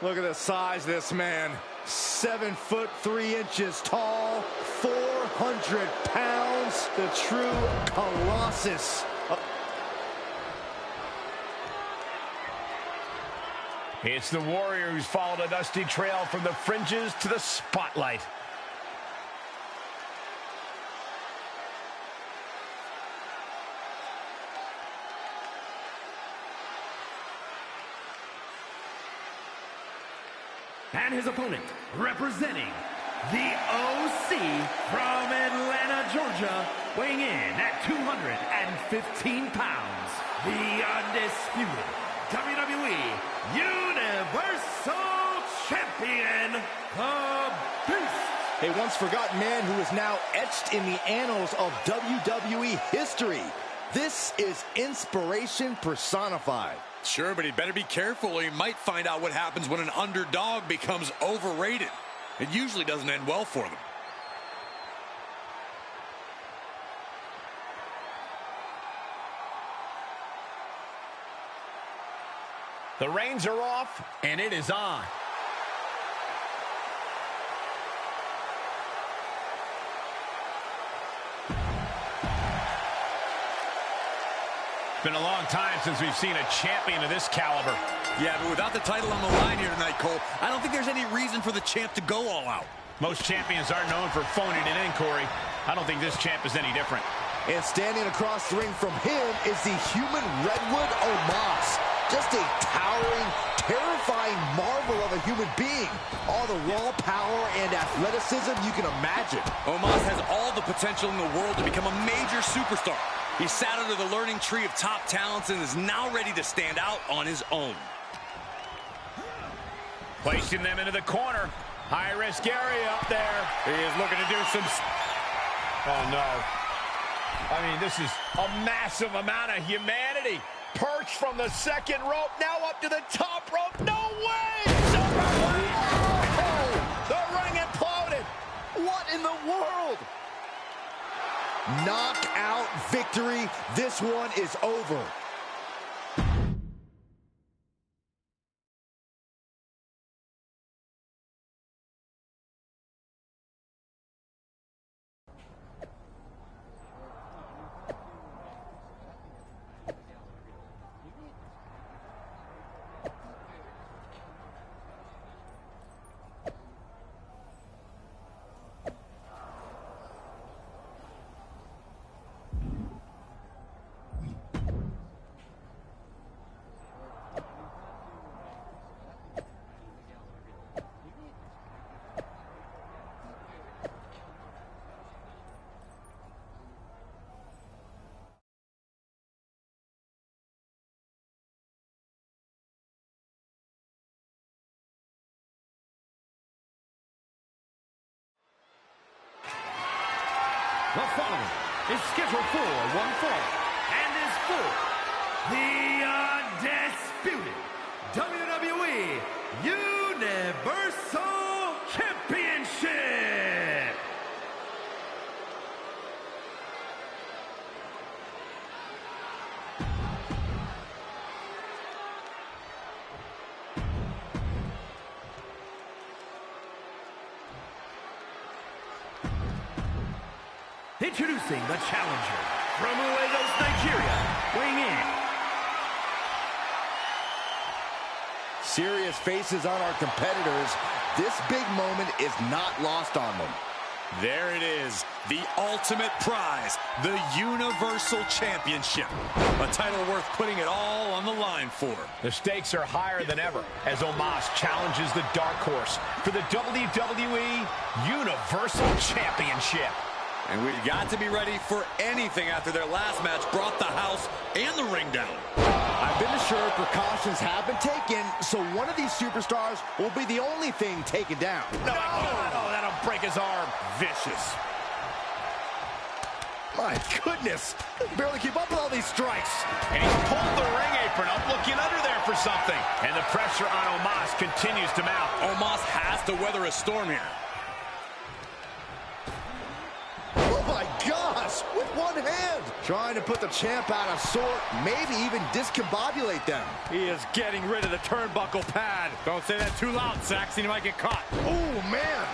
Look at the size of this man. 7'3" tall, 400 pounds. The true colossus. It's the Warrior who's followed a dusty trail from the fringes to the spotlight. And his opponent, representing the OC from Atlanta, Georgia, weighing in at 215 pounds, the undisputed WWE Universal Champion, the Beast. A once forgotten man who is now etched in the annals of WWE history. This is inspiration personified. Sure, but he'd better be careful or he might find out what happens when an underdog becomes overrated. It usually doesn't end well for them. The reins are off, and it is on. It's been a long time since we've seen a champion of this caliber. Yeah, but without the title on the line here tonight, Cole, I don't think there's any reason for the champ to go all out. Most champions are known for phoning it in, Corey. I don't think this champ is any different. And standing across the ring from him is the human redwood Omos. Just a towering, terrifying marvel of a human being. All the raw power and athleticism you can imagine. Omos has all the potential in the world to become a major superstar. He sat under the learning tree of top talents and is now ready to stand out on his own. Placing them into the corner. High-risk area up there. He is looking to do some... Oh, no. I mean, this is a massive amount of humanity. Perched from the second rope, now up to the top rope. No way! Oh, the ring imploded. What in the world? Knockout victory. This one is over. The following is scheduled for one fall and is for the undisputed WWE Universal Championship. Introducing the challenger from Lagos, Nigeria, weighing in. Serious faces on our competitors. This big moment is not lost on them. There it is, the ultimate prize, the Universal Championship. A title worth putting it all on the line for. The stakes are higher than ever as Omos challenges the dark horse for the WWE Universal Championship. And we've got to be ready for anything after their last match brought the house and the ring down. I've been assured precautions have been taken, so one of these superstars will be the only thing taken down. No! Oh, that'll break his arm. Vicious. My goodness, barely keep up with all these strikes. And he's pulled the ring apron up, looking under there for something. And the pressure on Omos continues to mount. Omos has to weather a storm here. Oh my gosh! Omos with one hand. Trying to put the champ out of sort, maybe even discombobulate them. He is getting rid of the turnbuckle pad. Don't say that too loud, Saxon. He might get caught. Oh, man.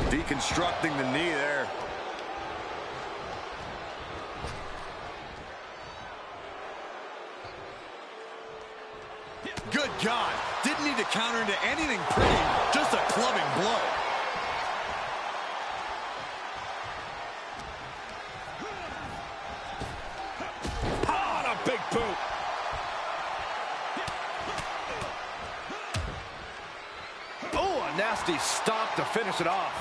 Deconstructing the knee there. Good God. Didn't need to counter into anything pretty. Just a clubbing blow. On a big boot. Oh, a nasty stop to finish it off.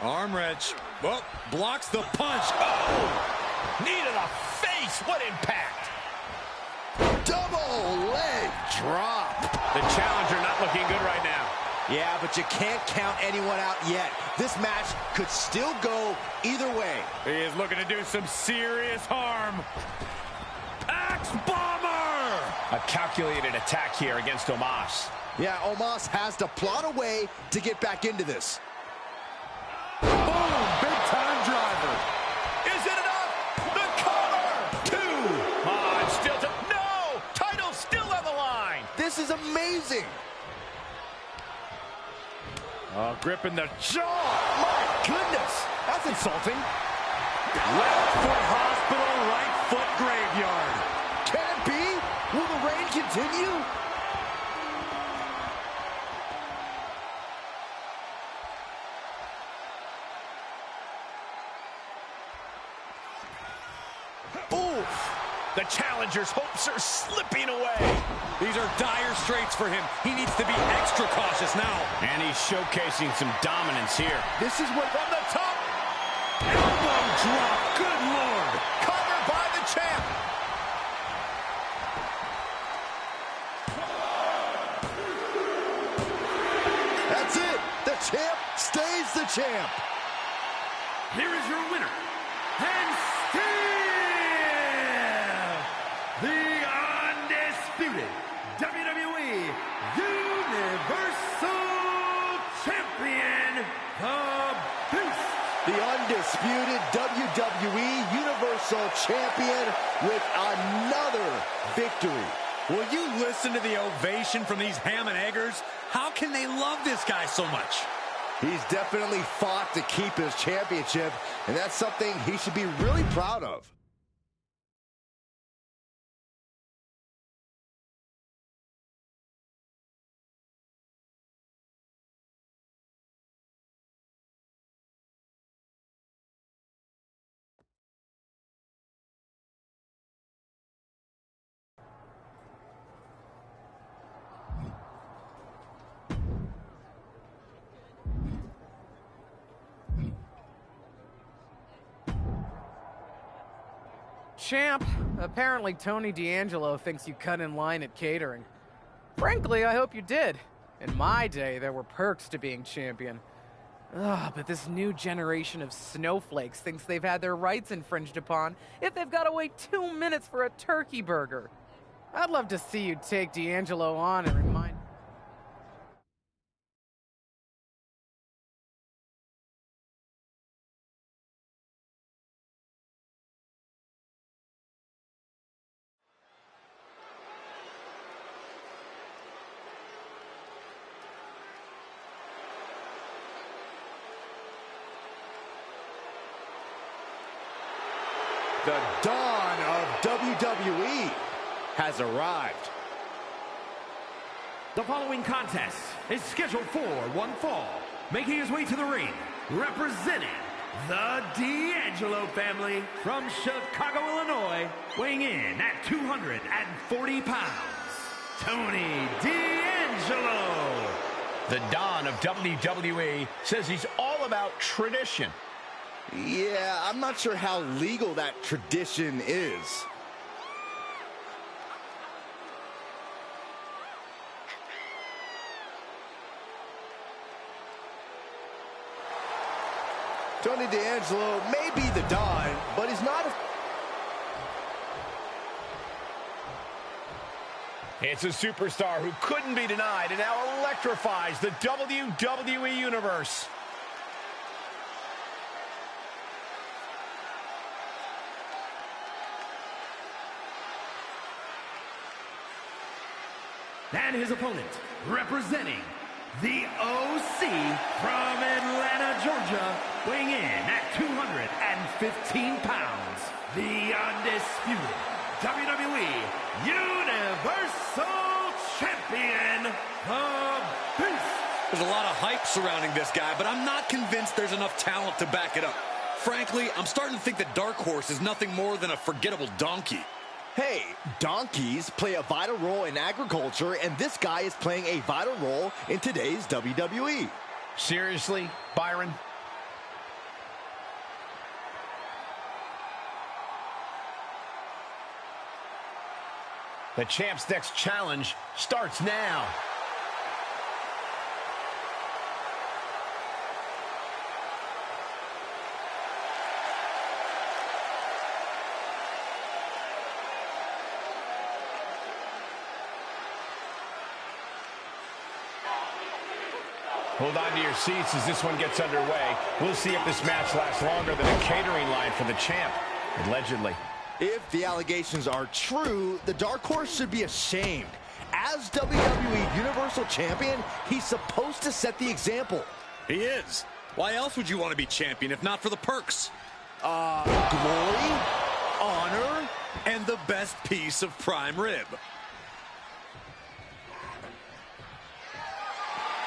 Arm wrench. Well, blocks the punch. Oh! Knee to the face. What impact. Double leg drop. The challenger not looking good right now. Yeah, but you can't count anyone out yet. This match could still go either way. He is looking to do some serious harm. Axe bomber! A calculated attack here against Omos. Yeah, Omos has to plot a way to get back into this. Boom! Big time driver. Is it enough? The cover! 2. Oh, it's still no! Title's still on the line. This is amazing. Oh, gripping the jaw. My goodness, that's insulting. Left foot hospital, right foot graveyard. Can it be? Will the reign continue? Oof. The challenger's hopes are slipping away. These are dire straits for him. He needs to be extra cautious now. And he's showcasing some dominance here. This is what From the top. Elbow drop. Good Lord. Covered by the champ. That's it. The champ stays the champ. Here is your winner, and still the undisputed WWE Universal Champion, the Beast. The undisputed WWE Universal Champion with another victory. Will you listen to the ovation from these ham and eggers? How can they love this guy so much? He's definitely fought to keep his championship, and that's something he should be really proud of. Champ, apparently Tony D'Angelo thinks you cut in line at catering. Frankly, I hope you did. In my day, there were perks to being champion. Ugh, but this new generation of snowflakes thinks they've had their rights infringed upon if they've got to wait 2 minutes for a turkey burger. I'd love to see you take D'Angelo on and remind... The dawn of WWE has arrived. The following contest is scheduled for one fall. Making his way to the ring, representing the D'Angelo family from Chicago, Illinois, weighing in at 240 pounds, Tony D'Angelo. The Don of WWE says he's all about tradition. Yeah, I'm not sure how legal that tradition is. Tony D'Angelo may be the Don, but he's not It's a superstar who couldn't be denied and now electrifies the WWE Universe. And his opponent, representing the OC from Atlanta, Georgia, weighing in at 215 pounds, the undisputed WWE Universal Champion, the Beast. There's a lot of hype surrounding this guy, but I'm not convinced there's enough talent to back it up. Frankly, I'm starting to think that Dark Horse is nothing more than a forgettable donkey. Hey, donkeys play a vital role in agriculture, and this guy is playing a vital role in today's WWE. Seriously, Byron? The champ's next challenge starts now. Hold on to your seats as this one gets underway. We'll see if this match lasts longer than a catering line for the champ, allegedly. If the allegations are true, the Dark Horse should be ashamed. As WWE Universal Champion, he's supposed to set the example. He is. Why else would you want to be champion if not for the perks? Glory, Honor, and the best piece of prime rib.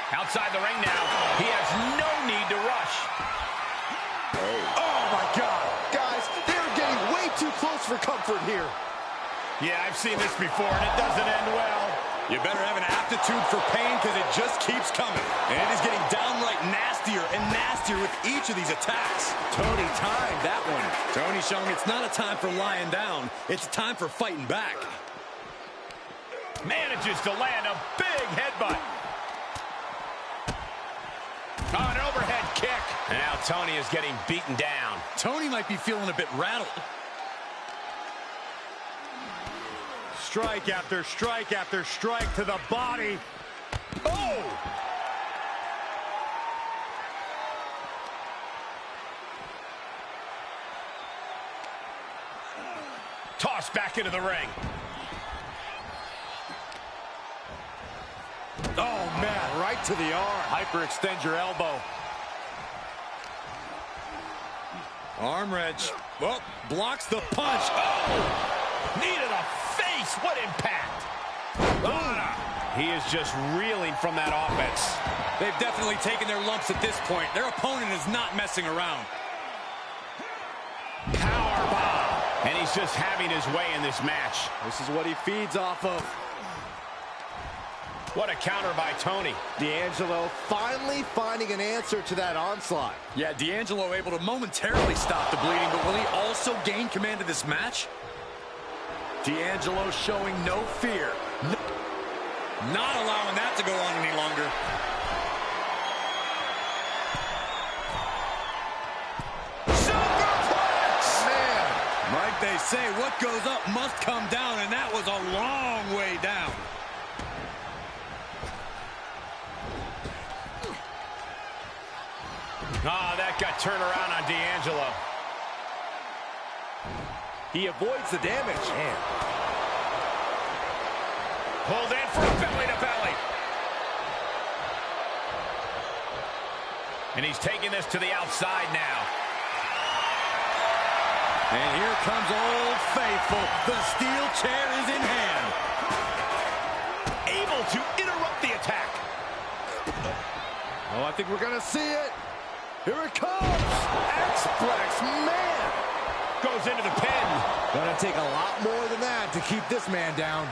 Outside the ring now, he has no need to rush. oh my God. Guys, they're getting way too close for comfort here. Yeah, I've seen this before, and it doesn't end well. You better have an aptitude for pain because it just keeps coming. And it is getting downright nastier and nastier with each of these attacks. Tony timed that one. Tony showing it's not a time for lying down. It's a time for fighting back. Manages to land a big headbutt. Oh, an overhead kick. And now Tony is getting beaten down. Tony might be feeling a bit rattled. Strike after strike after strike to the body. Oh! Tossed back into the ring. Oh, man, right to the arm. Hyperextend your elbow. Arm wrench. Well, blocks the punch. Oh! Needed a face. What impact? He is just reeling from that offense. They've definitely taken their lumps at this point. Their opponent is not messing around. Powerbomb. And he's just having his way in this match. This is what he feeds off of. What a counter by Tony. D'Angelo finally finding an answer to that onslaught. Yeah, D'Angelo able to momentarily stop the bleeding, but will he also gain command of this match? D'Angelo showing no fear. Not allowing that to go on any longer. Superplex! Man, like they say, what goes up must come down, and that was a long way down. Oh, that got turned around on D'Angelo. He avoids the damage. Man. Pulled in for a belly-to-belly. And he's taking this to the outside now. And here comes Old Faithful. The steel chair is in hand. Able to interrupt the attack. Oh, I think we're going to see it. Here it comes. X-Plex, man. Goes into the pin. Going to take a lot more than that to keep this man down.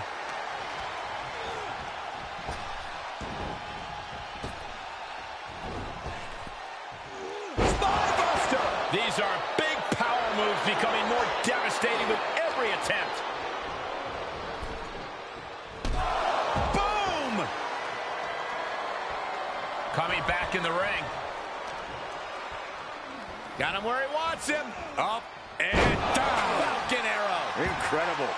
Spinebuster. These are big power moves becoming more devastating with every attempt. Boom! Coming back in the ring. Got him where he wants him. Up and down. Falcon arrow. Incredible.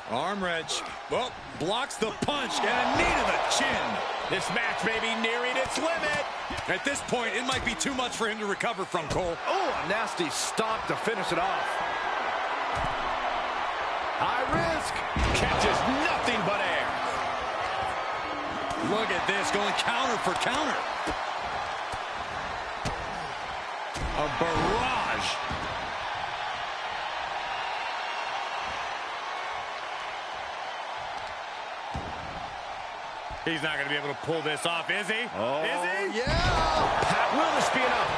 Arm wrench. Well, blocks the punch and a knee to the chin. This match may be nearing its limit. At this point, it might be too much for him to recover from, Cole. Oh, a nasty stop to finish it off. High risk. Catches nothing but air. Look at this, going counter for counter. A barrage. He's not going to be able to pull this off, is he? Oh, is he? yeah. Pat, will this be enough?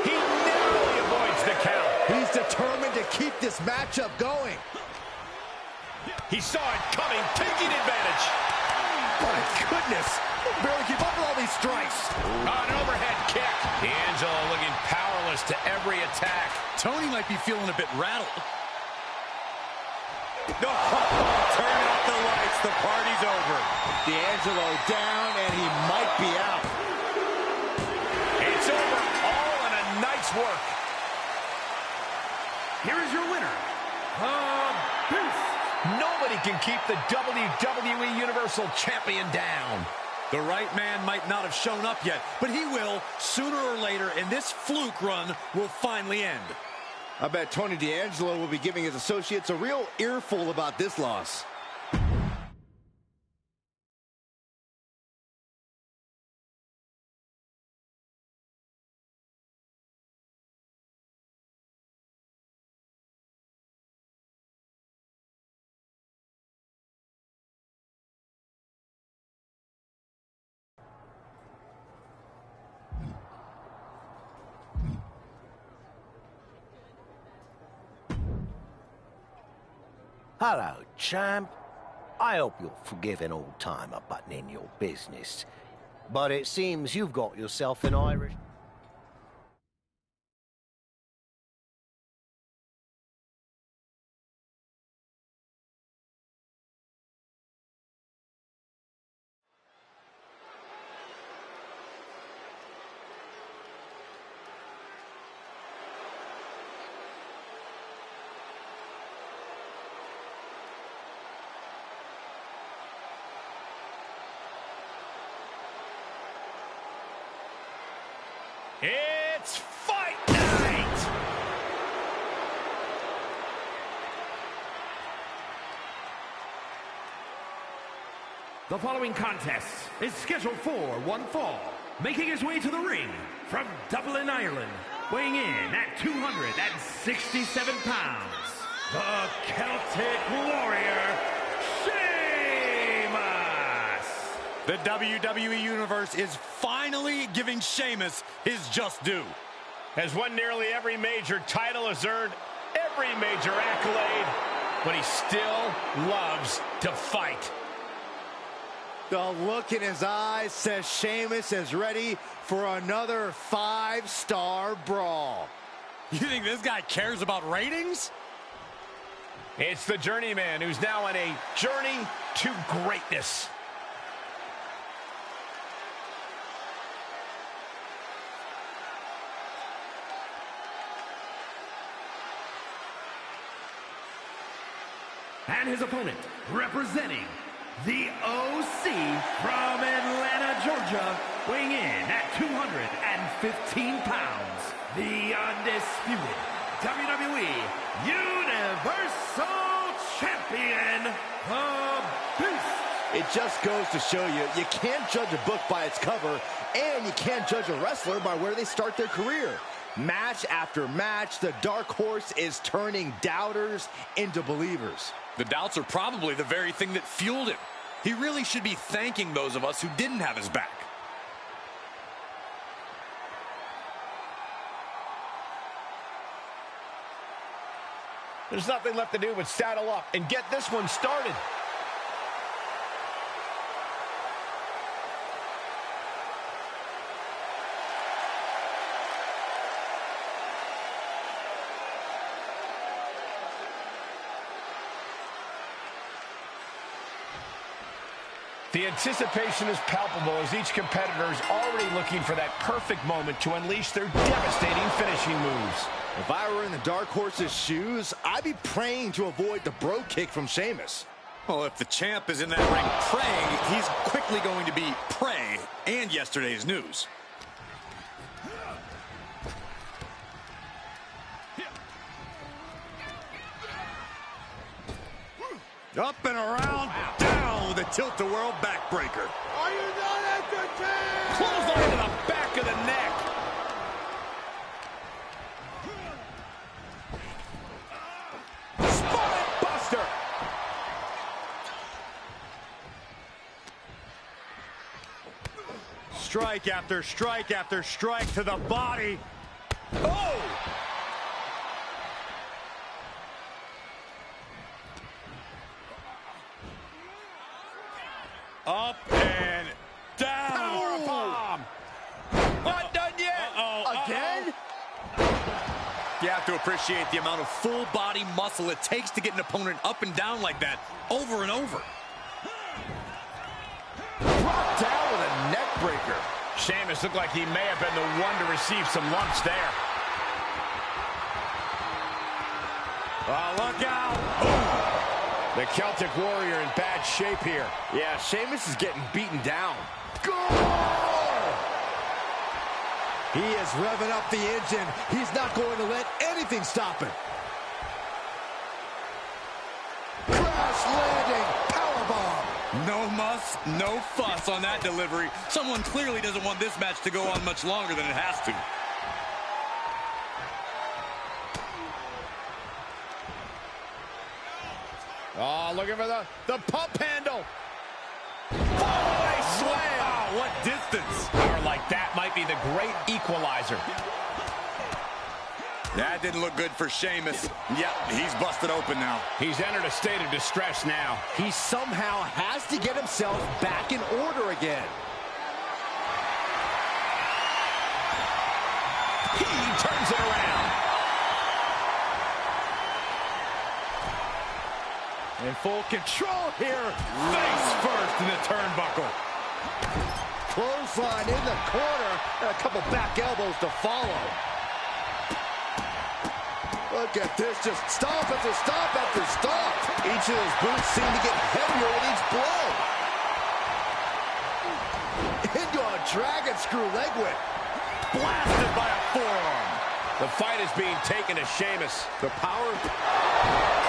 He narrowly avoids the count. He's determined to keep this matchup going. He saw it coming, taking advantage. My goodness. He'll barely keep up with all these strikes. An overhead kick. D'Angelo looking powerless to every attack. Tony might be feeling a bit rattled. No, turn out the lights. The party's over. D'Angelo down, and he might be out. It's over. All in a night's work. Here is your winner, the Beast. Nobody can keep the WWE Universal Champion down. The right man might not have shown up yet, but he will sooner or later, and this fluke run will finally end. I bet Tony D'Angelo will be giving his associates a real earful about this loss. Hello, champ. I hope you'll forgive an old-timer butting in your business. But it seems you've got yourself an Irish... It's fight night! The following contest is scheduled for one fall. Making his way to the ring from Dublin, Ireland, weighing in at 267 pounds, the Celtic Warrior, The WWE Universe is finally giving Sheamus his just due. Has won nearly every major title, has earned every major accolade, but he still loves to fight. The look in his eyes says Sheamus is ready for another 5-star brawl. You think this guy cares about ratings? It's the journeyman who's now on a journey to greatness. and his opponent, representing the OC from Atlanta, Georgia, weighing in at 215 pounds, the undisputed WWE Universal Champion, the Beast. It just goes to show you, you can't judge a book by its cover, and you can't judge a wrestler by where they start their career. Match after match, the dark horse is turning doubters into believers. The doubts are probably the very thing that fueled him. He really should be thanking those of us who didn't have his back. There's nothing left to do but saddle up and get this one started. The anticipation is palpable as each competitor is already looking for that perfect moment to unleash their devastating finishing moves. If I were in the Dark Horse's shoes, I'd be praying to avoid the bro kick from Sheamus. Well, if the champ is in that ring praying, he's quickly going to be prey and yesterday's news. Up and around, down with a tilt-a-whirl backbreaker. Are you not entertained? Clothesline to the back of the neck. Spine buster. Strike after strike after strike to the body. Oh! Up and down. Power bomb. Not done yet. Again? You have to appreciate the amount of full body muscle it takes to get an opponent up and down like that over and over. Brought down with a neck breaker. Sheamus looked like he may have been the one to receive some lumps there. Look out. Boom. The Celtic Warrior in bad shape here. Yeah, Sheamus is getting beaten down. Go! He is revving up the engine. He's not going to let anything stop him. Crash landing, powerbomb. No muss, no fuss on that delivery. Someone clearly doesn't want this match to go on much longer than it has to. Oh, looking for the pump handle. Fallaway slam. Wow, what distance. Power like that might be the great equalizer. That didn't look good for Sheamus. Yep, he's busted open now. He's entered a state of distress now. He somehow has to get himself back in order again. He turns it around. In full control here. Face first in the turnbuckle. Clothesline in the corner. And a couple back elbows to follow. Look at this. Just stomp after stomp after stomp. Each of those boots seem to get heavier with each blow. Into a dragon screw leg whip. Blasted by a forearm. The fight is being taken to Sheamus. The power.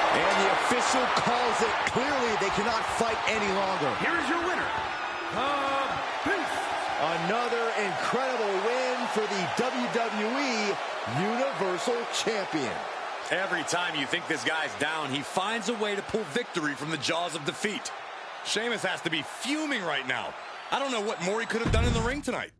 And the official calls it. Clearly, they cannot fight any longer. Here is your winner, the Beast. Another incredible win for the WWE Universal Champion. Every time you think this guy's down, he finds a way to pull victory from the jaws of defeat. Sheamus has to be fuming right now. I don't know what more he could have done in the ring tonight.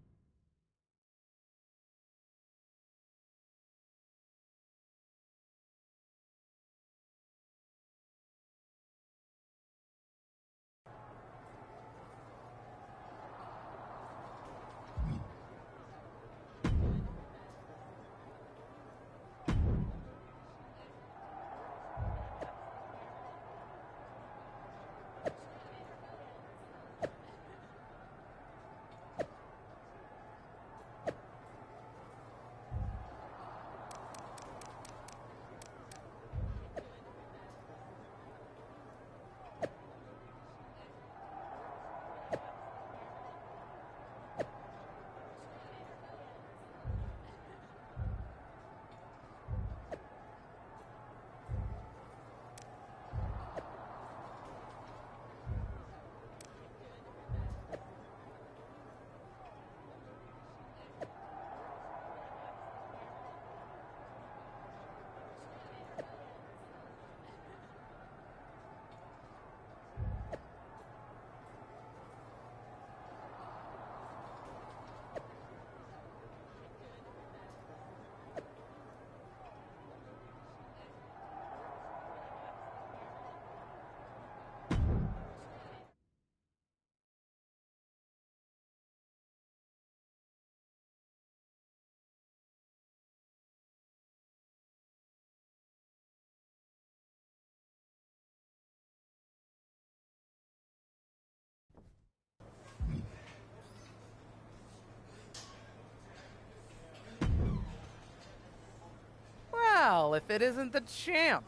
hell if it isn't the champ?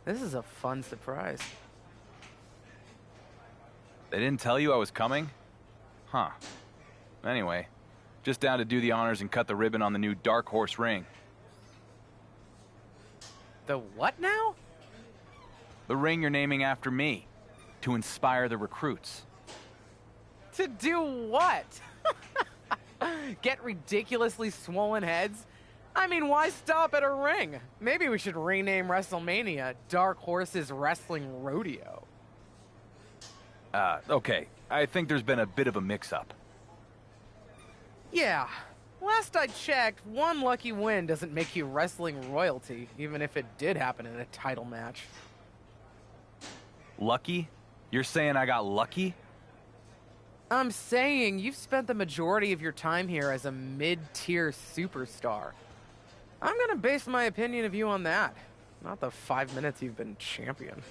This is a fun surprise. They didn't tell you I was coming? Huh. Anyway, just down to do the honors and cut the ribbon on the new Dark Horse ring. The what now? The ring you're naming after me, to inspire the recruits. To do what? Get ridiculously swollen heads? I mean, why stop at a ring? Maybe we should rename WrestleMania Dark Horse's Wrestling Rodeo. Okay. I think there's been a bit of a mix-up. Yeah. Last I checked, one lucky win doesn't make you wrestling royalty, even if it did happen in a title match. Lucky? You're saying I got lucky? I'm saying you've spent the majority of your time here as a mid-tier superstar. I'm gonna base my opinion of you on that, not the 5 minutes you've been champion.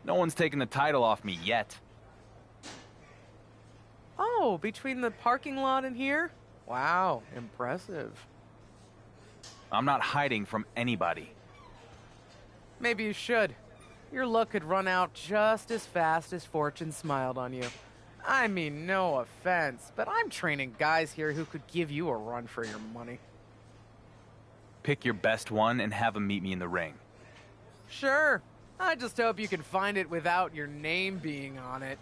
No one's taken the title off me yet. Oh, between the parking lot and here? Wow, impressive. I'm not hiding from anybody. Maybe you should. Your luck could run out just as fast as fortune smiled on you. I mean, no offense, but I'm training guys here who could give you a run for your money. Pick your best one and have them meet me in the ring. Sure. I just hope you can find it without your name being on it.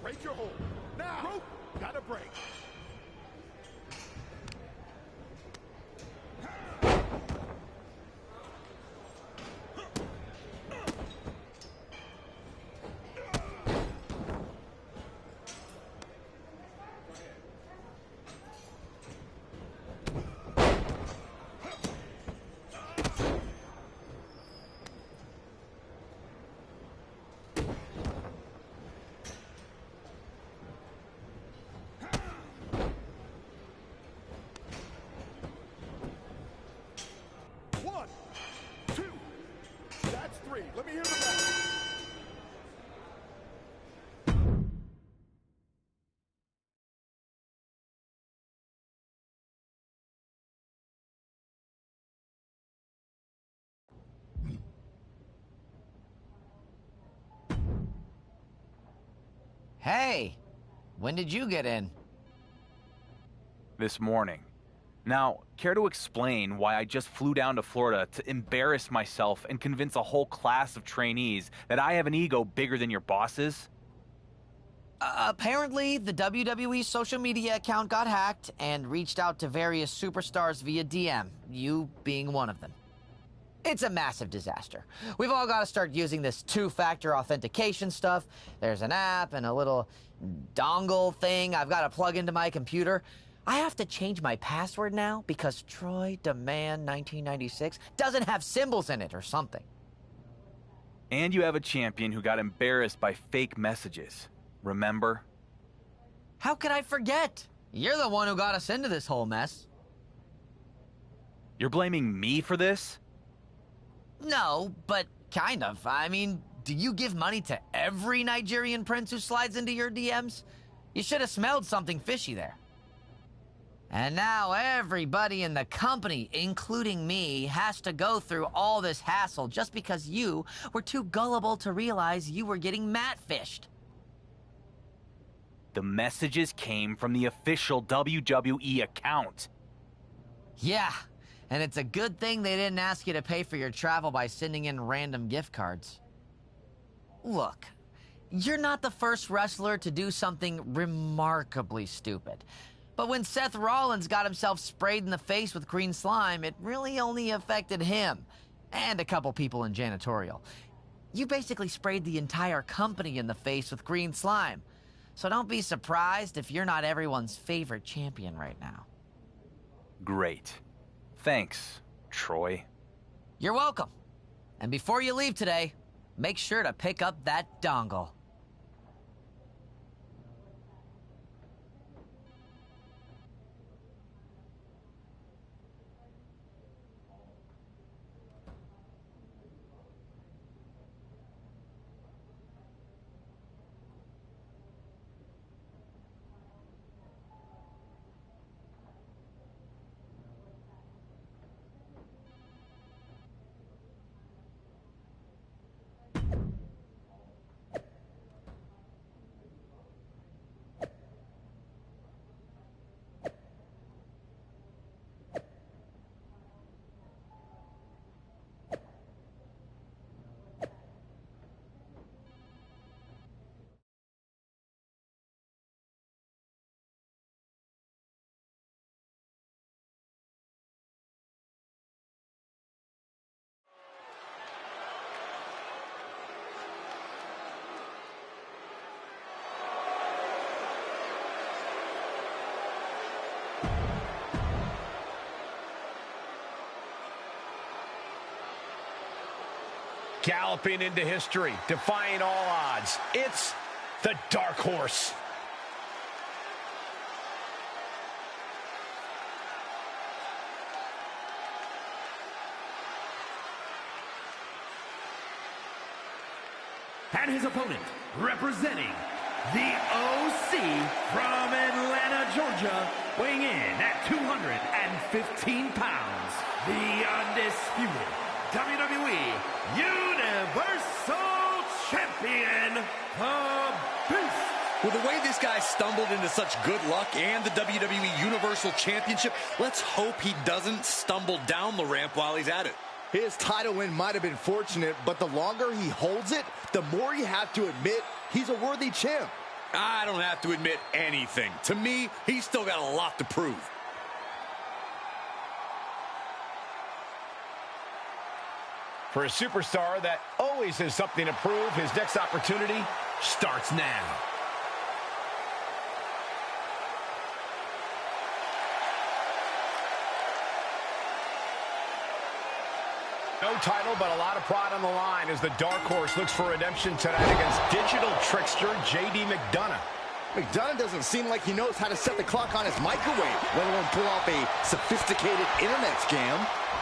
Break your hold. Now! Rope. Gotta break. One, two, that's three. Let me hear the rest. Hey, when did you get in? This morning. Now, care to explain why I just flew down to Florida to embarrass myself and convince a whole class of trainees that I have an ego bigger than your boss's? Apparently, the WWE social media account got hacked and reached out to various superstars via DM, you being one of them. It's a massive disaster. We've all got to start using this two-factor authentication stuff. There's an app and a little dongle thing I've got to plug into my computer. I have to change my password now because Troy Demand 1996 doesn't have symbols in it or something. And you have a champion who got embarrassed by fake messages. Remember? How could I forget? You're the one who got us into this whole mess. You're blaming me for this? No, but kind of. I mean, do you give money to every Nigerian prince who slides into your DMs? You should have smelled something fishy there. And now everybody in the company, including me, has to go through all this hassle just because you were too gullible to realize you were getting mat-fished. The messages came from the official WWE account. Yeah, and it's a good thing they didn't ask you to pay for your travel by sending in random gift cards. Look, you're not the first wrestler to do something remarkably stupid. But when Seth Rollins got himself sprayed in the face with green slime, it really only affected him and a couple people in janitorial. You basically sprayed the entire company in the face with green slime. So don't be surprised if you're not everyone's favorite champion right now. Great. Thanks, Troy. You're welcome. And before you leave today, make sure to pick up that dongle. Galloping into history, defying all odds. It's the Dark Horse. And his opponent, representing the OC from Atlanta, Georgia, weighing in at 215 pounds, the undisputed WWE Universal Champion, the Beast. With the way this guy stumbled into such good luck and the WWE Universal Championship, let's hope he doesn't stumble down the ramp while he's at it. His title win might have been fortunate, but the longer he holds it, the more you have to admit he's a worthy champ. I don't have to admit anything. To me, he's still got a lot to prove. For a superstar that always has something to prove, his next opportunity starts now. No title, but a lot of pride on the line as the Dark Horse looks for redemption tonight against digital trickster J.D. McDonough. McDonough doesn't seem like he knows how to set the clock on his microwave, let alone pull off a sophisticated internet scam.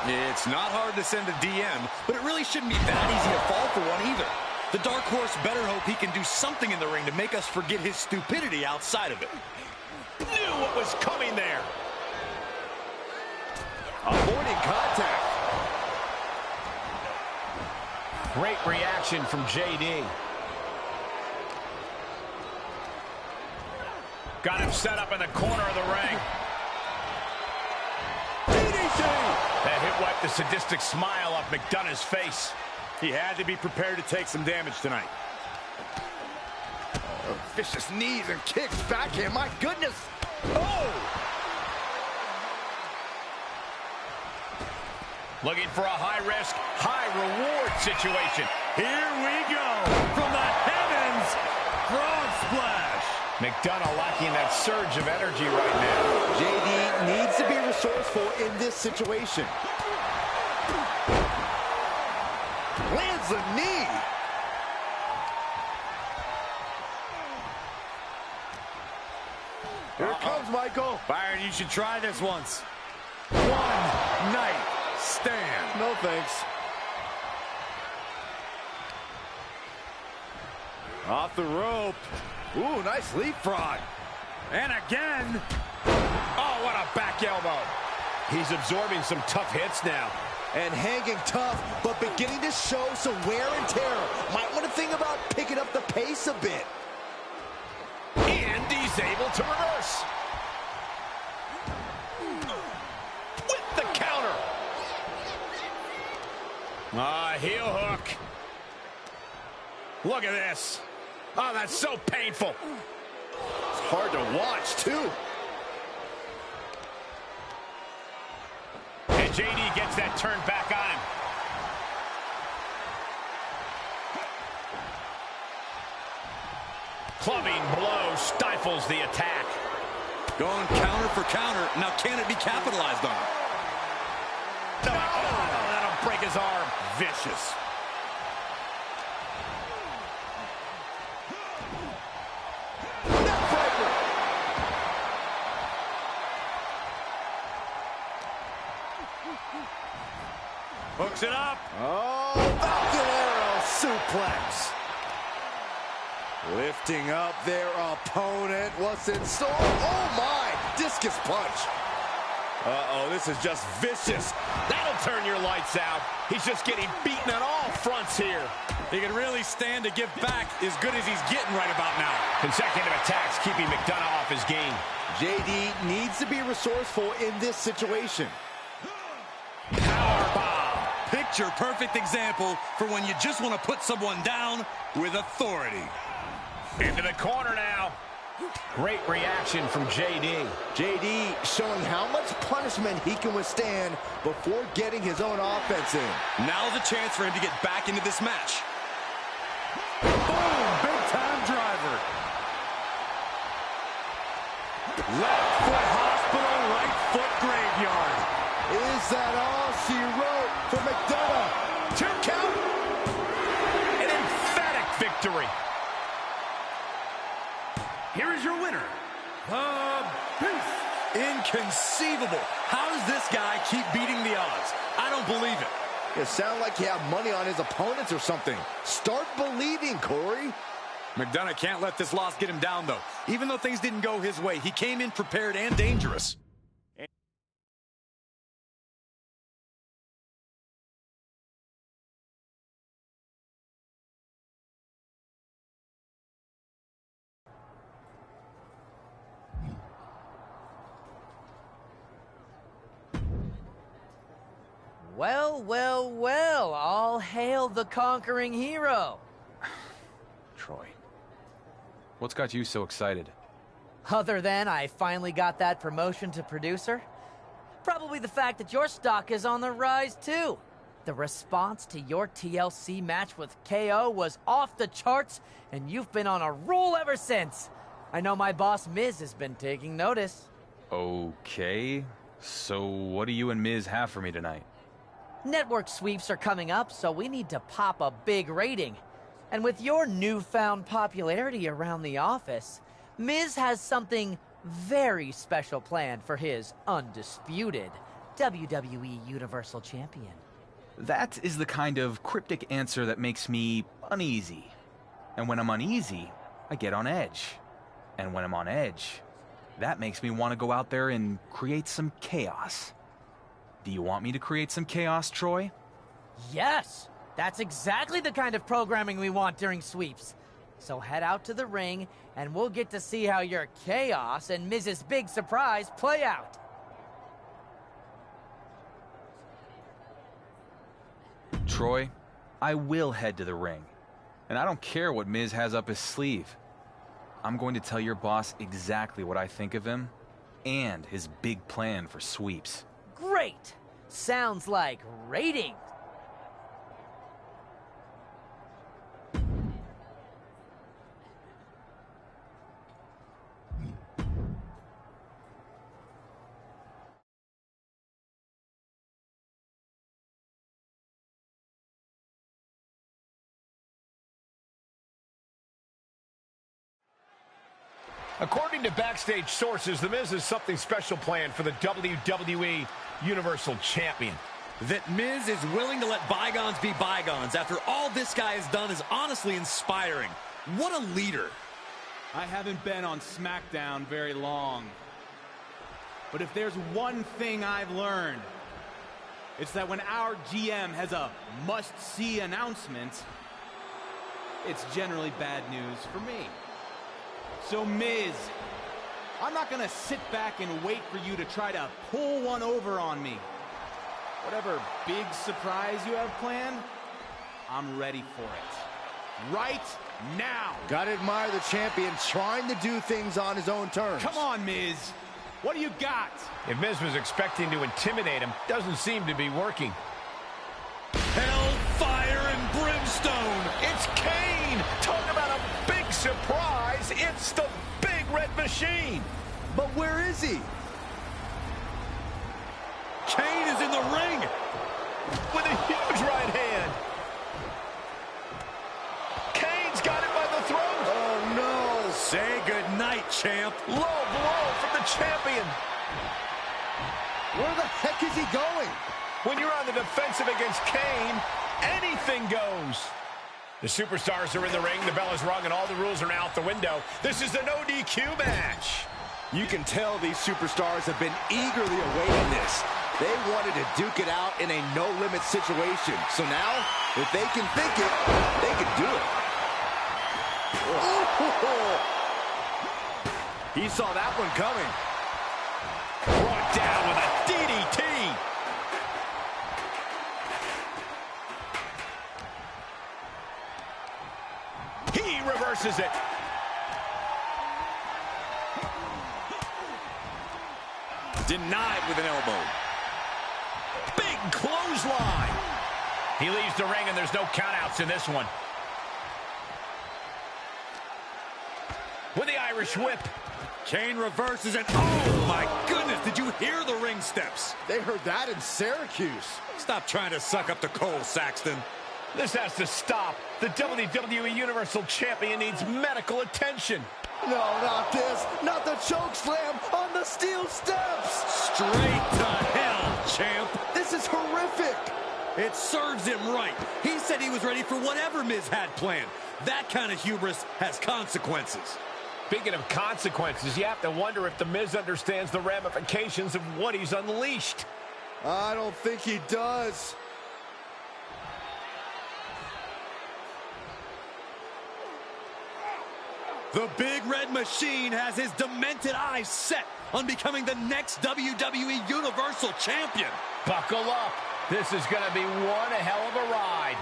It's not hard to send a DM, but it really shouldn't be that easy to fall for one either. The Dark Horse better hope he can do something in the ring to make us forget his stupidity outside of it. Knew what was coming there. Avoiding contact. Great reaction from J.D. Got him set up in the corner of the ring. DDT! That hit wiped the sadistic smile off McDonough's face. He had to be prepared to take some damage tonight. Vicious knees and kicks backhand. My goodness. Oh! Looking for a high-risk, high-reward situation. Here we go, from the heavens, frog splash. McDonough lacking that surge of energy right now. JD needs to be resourceful in this situation. Lands a knee. Here it comes, Michael. Byron, you should try this once. One night stand. No thanks. Off the rope. Ooh, nice leapfrog. And again. Oh, what a back elbow. He's absorbing some tough hits now. And hanging tough, but beginning to show some wear and tear. Might want to think about picking up the pace a bit. And he's able to reverse. With the counter. Heel hook. Look at this. Oh, that's so painful. It's hard to watch, too. And JD gets that turned back on him. Clubbing blow stifles the attack. Going counter for counter. Now can it be capitalized on? No, that'll break his arm. Vicious. Hooks it up. Oh, Falcon Arrow suplex. Lifting up their opponent. What's in store? Oh, my. Discus punch. Uh-oh, this is just vicious. That'll turn your lights out. He's just getting beaten on all fronts here. He can really stand to give back as good as he's getting right about now. Consecutive attacks keeping McDonough off his game. JD needs to be resourceful in this situation. Powerbomb. Picture perfect example for when you just want to put someone down with authority. Into the corner now. Great reaction from JD. JD showing how much punishment he can withstand before getting his own offense in. Now's a chance for him to get back into this match. Boom! Big time driver. Left foot hospital, right foot graveyard. Is that all she wrote for McDonough? 2 count. victory. Here is your winner, the Beast. Inconceivable. How does this guy keep beating the odds? I don't believe it. It sounds like you have money on his opponents or something. Start believing, Corey. McDonough can't let this loss get him down, though. Even though things didn't go his way, he came in prepared and dangerous. Well, well, well, all hail the conquering hero. Troy, what's got you so excited? Other than I finally got that promotion to producer, probably the fact that your stock is on the rise too. The response to your TLC match with KO was off the charts, and you've been on a roll ever since. I know my boss Miz has been taking notice. Okay, so what do you and Miz have for me tonight? Network sweeps are coming up, so we need to pop a big rating. And with your newfound popularity around the office, Miz has something very special planned for his undisputed WWE Universal Champion. That is the kind of cryptic answer that makes me uneasy. And when I'm uneasy, I get on edge. And when I'm on edge, that makes me want to go out there and create some chaos. Do you want me to create some chaos, Troy? Yes! That's exactly the kind of programming we want during sweeps. So head out to the ring, and we'll get to see how your chaos and Miz's big surprise play out. Troy, I will head to the ring. And I don't care what Miz has up his sleeve. I'm going to tell your boss exactly what I think of him and his big plan for sweeps. Great! Sounds like ratings. According to backstage sources, The Miz has something special planned for the WWE Universal Champion. That Miz is willing to let bygones be bygones after all this guy has done is honestly inspiring. What a leader. I haven't been on SmackDown very long. But if there's one thing I've learned, it's that when our GM has a must-see announcement, it's generally bad news for me. So, Miz, I'm not gonna sit back and wait for you to try to pull one over on me. Whatever big surprise you have planned, I'm ready for it. Right now. Gotta admire the champion trying to do things on his own terms. Come on, Miz. What do you got? If Miz was expecting to intimidate him, doesn't seem to be working. Hellfire and brimstone. It's Kane! Talk about a big surprise! It's the Big Red Machine! But where is he? Kane is in the ring. With a huge right hand. Kane's got it by the throat. Oh, no. Say goodnight, champ. Low blow from the champion. Where the heck is he going? When you're on the defensive against Kane, anything goes. The superstars are in the ring. The bell is rung, and all the rules are now out the window. This is a no DQ match. You can tell these superstars have been eagerly awaiting this. They wanted to duke it out in a no-limit situation. So now, if they can think it, they can do it. Oh. He saw that one coming. Brought down with a DDT. He reverses it. Denied with an elbow. Big clothesline. He leaves the ring, and there's no countouts in this one. With the Irish whip. Kane reverses it. Oh, my goodness. Did you hear the ring steps? They heard that in Syracuse. Stop trying to suck up the coal, Saxton. This has to stop. The WWE Universal Champion needs medical attention. No, not this. Not the choke slam on the steel steps. Straight to hell, champ. This is horrific. It serves him right. He said he was ready for whatever Miz had planned. That kind of hubris has consequences. Speaking of consequences, you have to wonder if The Miz understands the ramifications of what he's unleashed. I don't think he does. The Big Red Machine has his demented eyes set on becoming the next WWE Universal Champion. Buckle up. This is going to be one hell of a ride.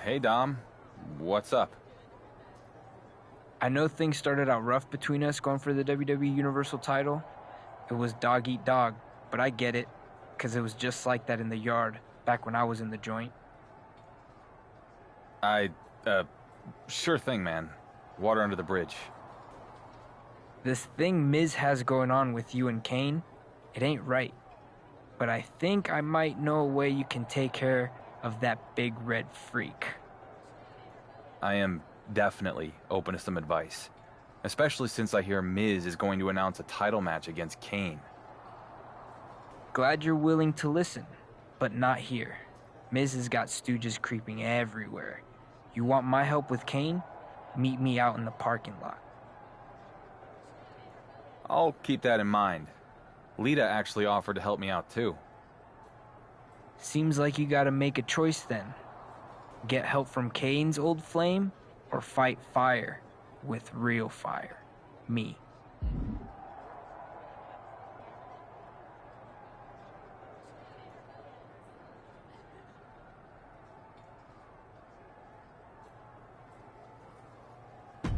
Hey Dom, what's up? I know things started out rough between us going for the WWE Universal title. It was dog eat dog, but I get it, because it was just like that in the yard, back when I was in the joint. Sure thing, man. Water under the bridge. This thing Miz has going on with you and Kane, it ain't right. But I think I might know a way you can take care of that big red freak. I am definitely open to some advice, especially since I hear Miz is going to announce a title match against Kane. Glad you're willing to listen, but not here. Miz has got stooges creeping everywhere. You want my help with Kane? Meet me out in the parking lot. I'll keep that in mind. Lita actually offered to help me out too. Seems like you gotta make a choice then. Get help from Kane's old flame, or fight fire with real fire. Me.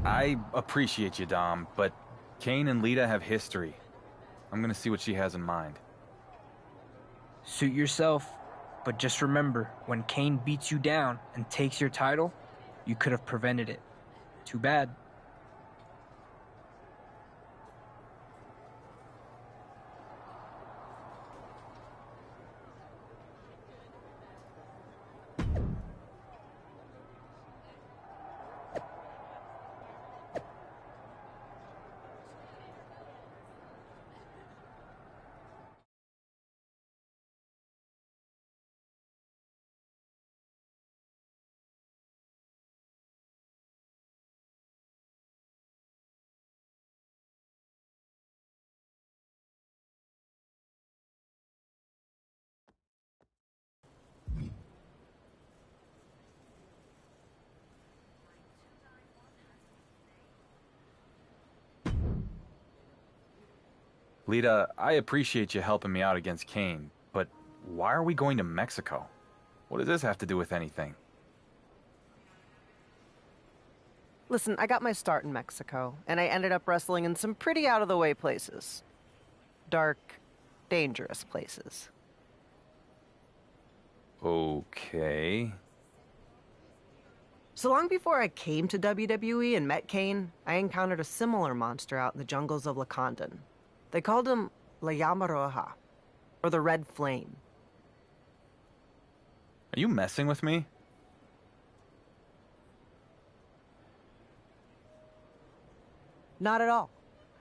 I appreciate you, Dom, but Kane and Lita have history. I'm gonna see what she has in mind. Suit yourself, but just remember, when Kane beats you down and takes your title, you could have prevented it. Too bad. Lita, I appreciate you helping me out against Kane, but why are we going to Mexico? What does this have to do with anything? Listen, I got my start in Mexico, and I ended up wrestling in some pretty out-of-the-way places. Dark, dangerous places. Okay. So long before I came to WWE and met Kane, I encountered a similar monster out in the jungles of Lakandan. They called him La Llama Roja, or the Red Flame. Are you messing with me? Not at all.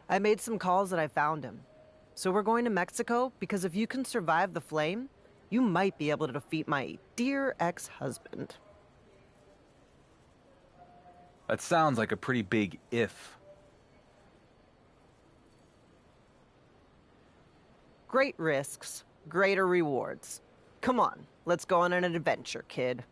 I made some calls that I found him. So we're going to Mexico because if you can survive the flame, you might be able to defeat my dear ex-husband. That sounds like a pretty big if. Great risks, greater rewards. Come on, let's go on an adventure, kid.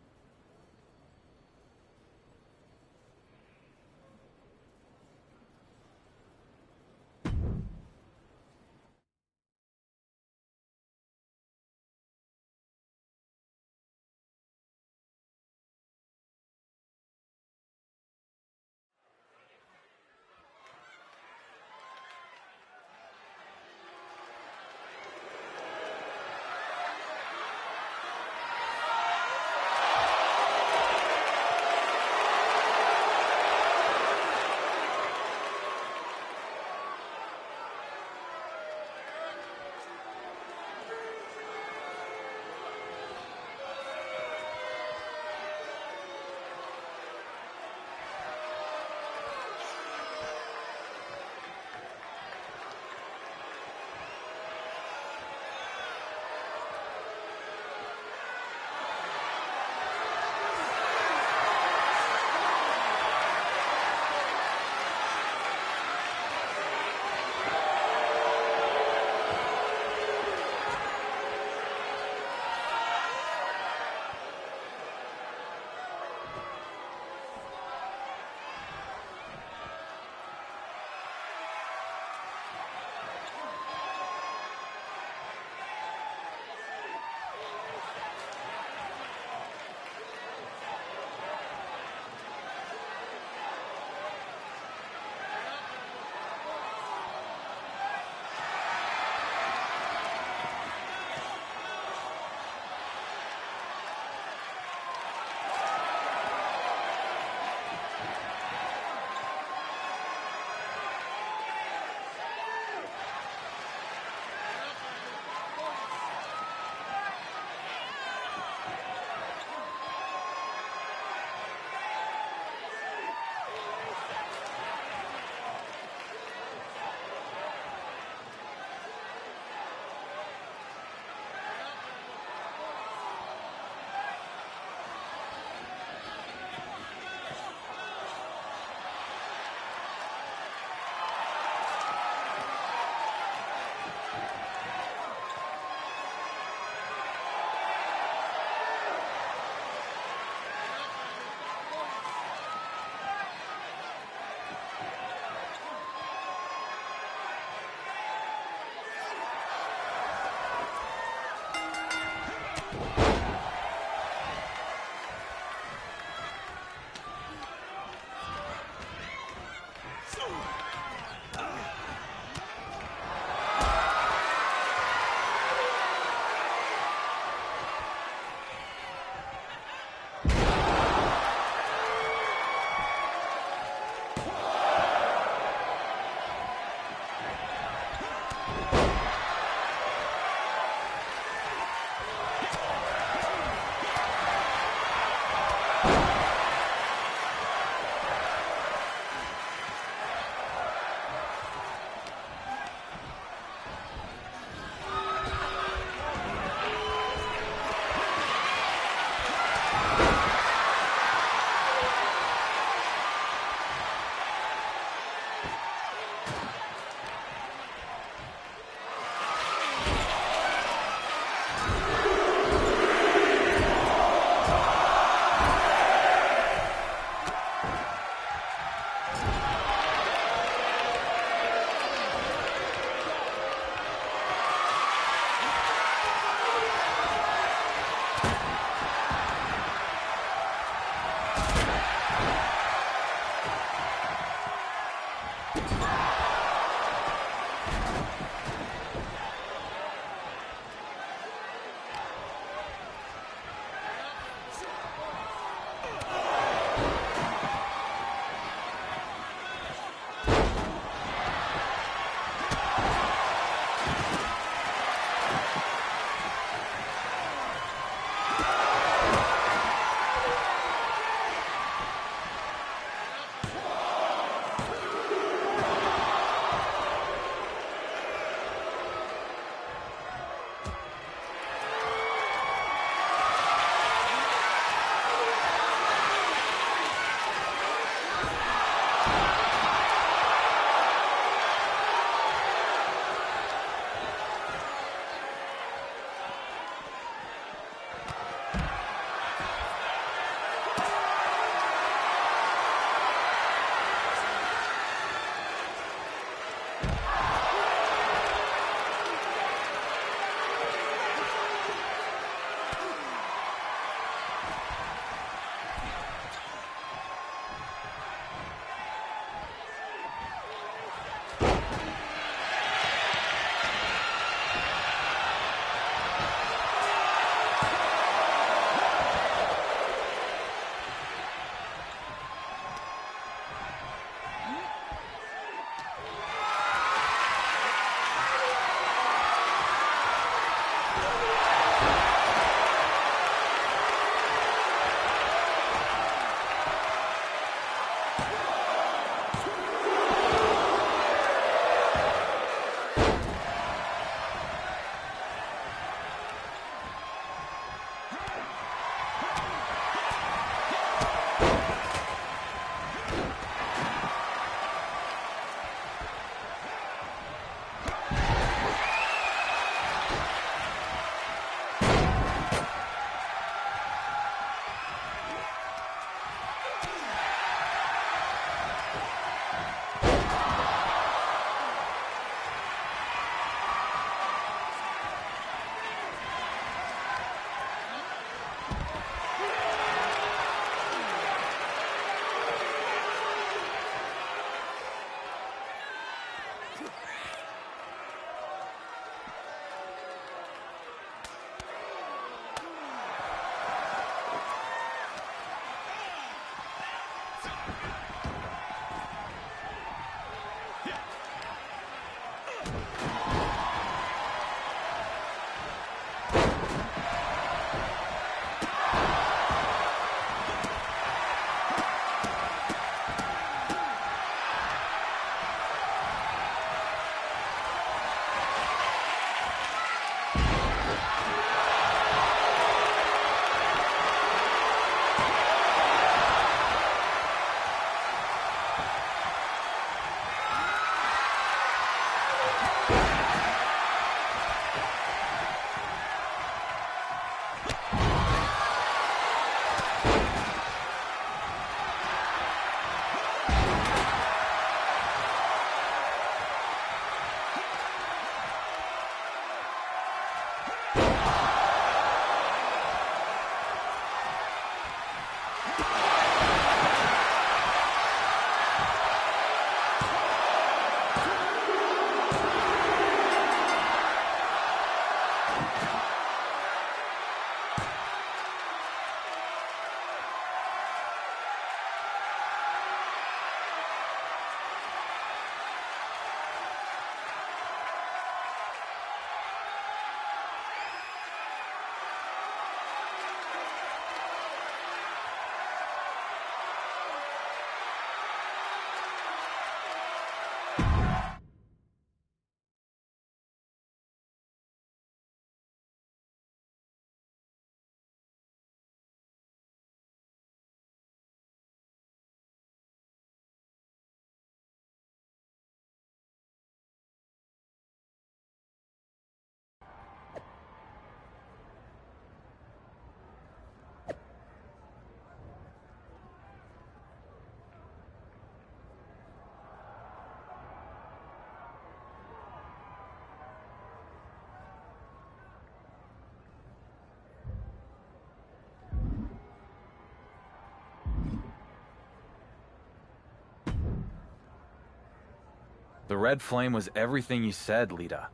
The red flame was everything you said, Lita.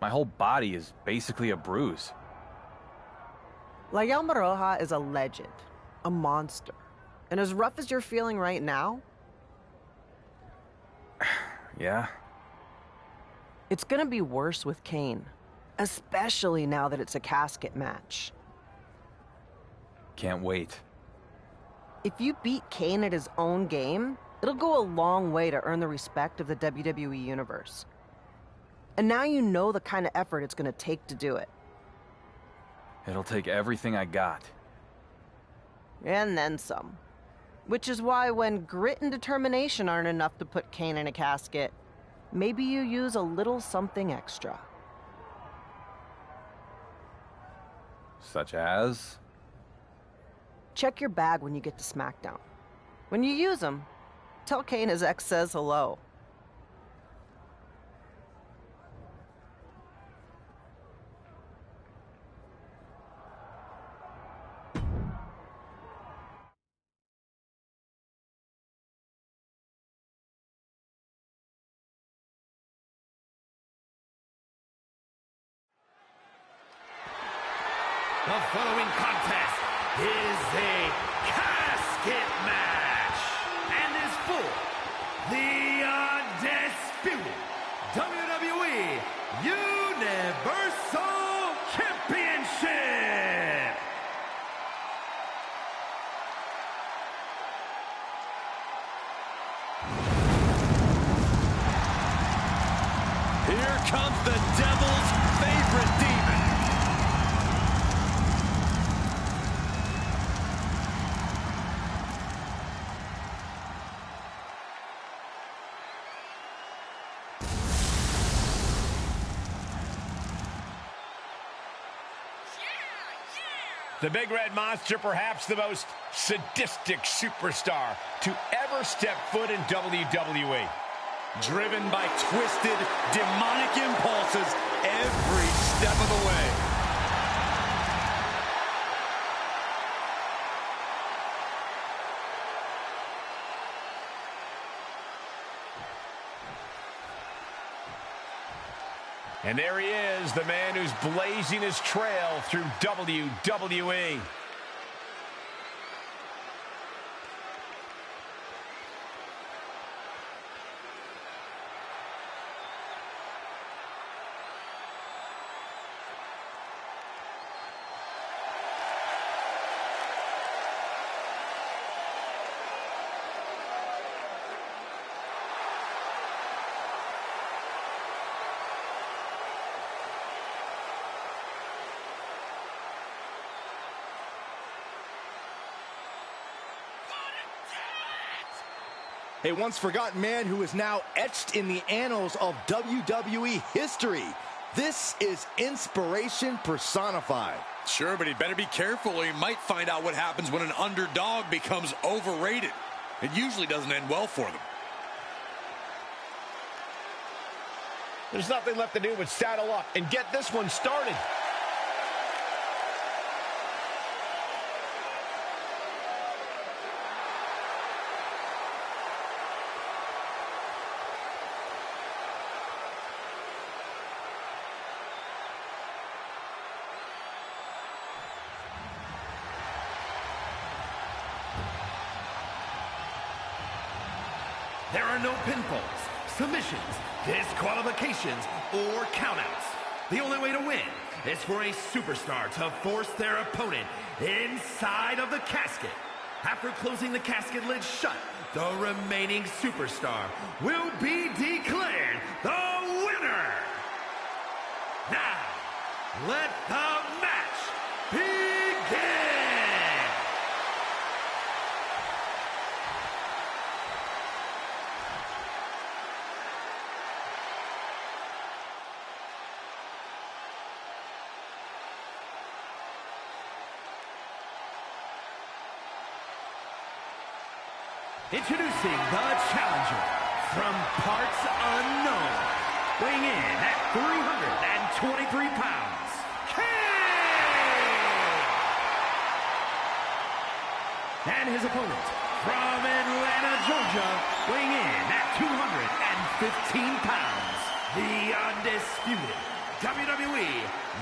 My whole body is basically a bruise. La Llama Roja is a legend, a monster. And as rough as you're feeling right now, Yeah? it's gonna be worse with Kane. Especially now that it's a casket match. Can't wait. If you beat Kane at his own game, it'll go a long way to earn the respect of the WWE Universe. And now you know the kind of effort it's gonna take to do it. It'll take everything I got. And then some. Which is why when grit and determination aren't enough to put Kane in a casket, maybe you use a little something extra. Such as? Check your bag when you get to SmackDown. When you use them, tell Kane his ex says hello. The following contest is a casket match and is for the undisputed WWE Universal Championship. Here comes the Devil's favorite demon. The Big Red Monster, perhaps the most sadistic superstar to ever step foot in WWE. Driven by twisted, demonic impulses every step of the way. And there he is, the man who's blazing his trail through WWE. A once forgotten man who is now etched in the annals of WWE history. This is inspiration personified. Sure, but he'd better be careful or he might find out what happens when an underdog becomes overrated. It usually doesn't end well for them. There's nothing left to do but saddle up and get this one started. There are no pinfalls, submissions, disqualifications, or countouts. The only way to win is for a superstar to force their opponent inside of the casket. After closing the casket lid shut, the remaining superstar will be declared the winner. Now, let the match begin! Introducing the challenger from parts unknown, weighing in at 323 pounds, Kane! And his opponent from Atlanta, Georgia, weighing in at 215 pounds, the undisputed WWE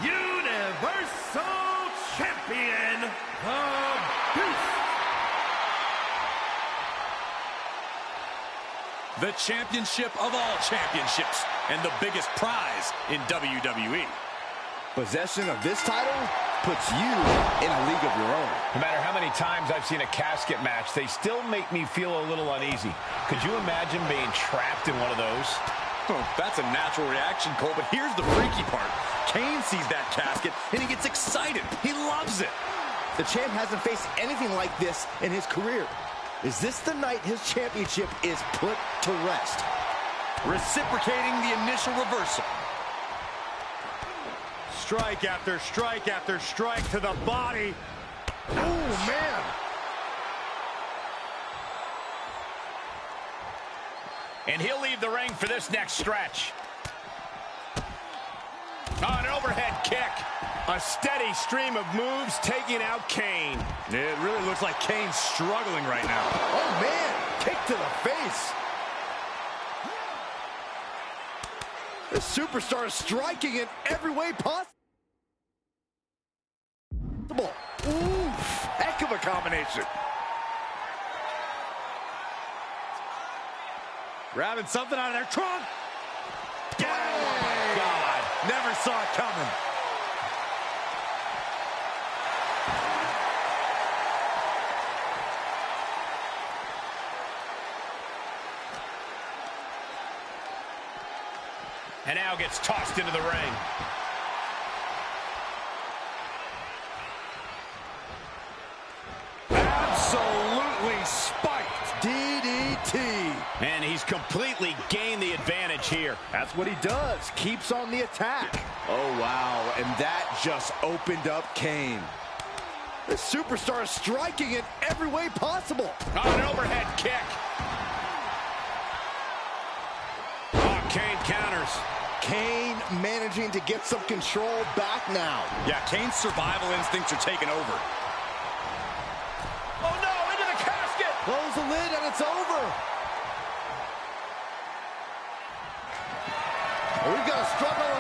Universal Champion, the Beast. The championship of all championships and the biggest prize in WWE. Possession of this title puts you in a league of your own. No matter how many times I've seen a casket match, they still make me feel a little uneasy. Could you imagine being trapped in one of those? Oh, that's a natural reaction, Cole, but here's the freaky part. Kane sees that casket, and he gets excited. He loves it. The champ hasn't faced anything like this in his career. Is this the night his championship is put to rest? Reciprocating the initial reversal. Strike after strike after strike to the body. Oh, man. And he'll leave the ring for this next stretch. Oh, an overhead kick. A steady stream of moves taking out Kane. It really looks like Kane's struggling right now. Oh, man. Kick to the face. The superstar is striking in every way possible. Ooh, heck of a combination. Grabbing something out of their trunk. Oh, my God. Never saw it coming. And now gets tossed into the ring. Absolutely spiked. DDT. And he's completely gained the advantage here. That's what he does. Keeps on the attack. Oh, wow. And that just opened up Kane. The superstar is striking in every way possible. Oh, an overhead kick. Oh, Kane counters. Kane managing to get some control back now. Yeah, Kane's survival instincts are taking over. Oh, no, into the casket. Close the lid and it's over. We've got a struggle.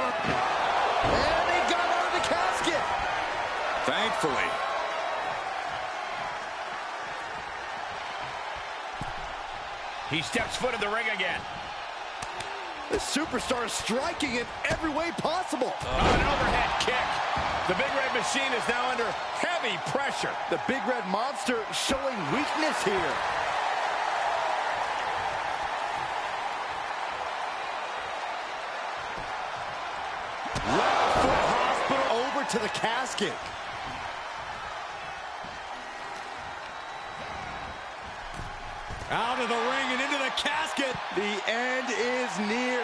And he got out of the casket. Thankfully. He steps foot in the ring again. The superstar is striking in every way possible. Oh, an overhead kick. The Big Red Machine is now under heavy pressure. The Big Red Monster showing weakness here. Left foot hospital over to the casket. Out of the ring and into the casket. The end is near.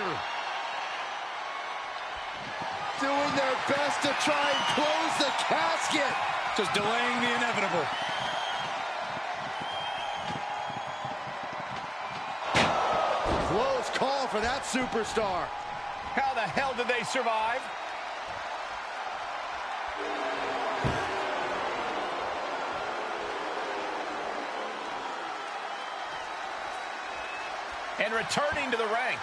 Doing their best to try and close the casket. Just delaying the inevitable. Close call for that superstar. How the hell did they survive? And returning to the ring.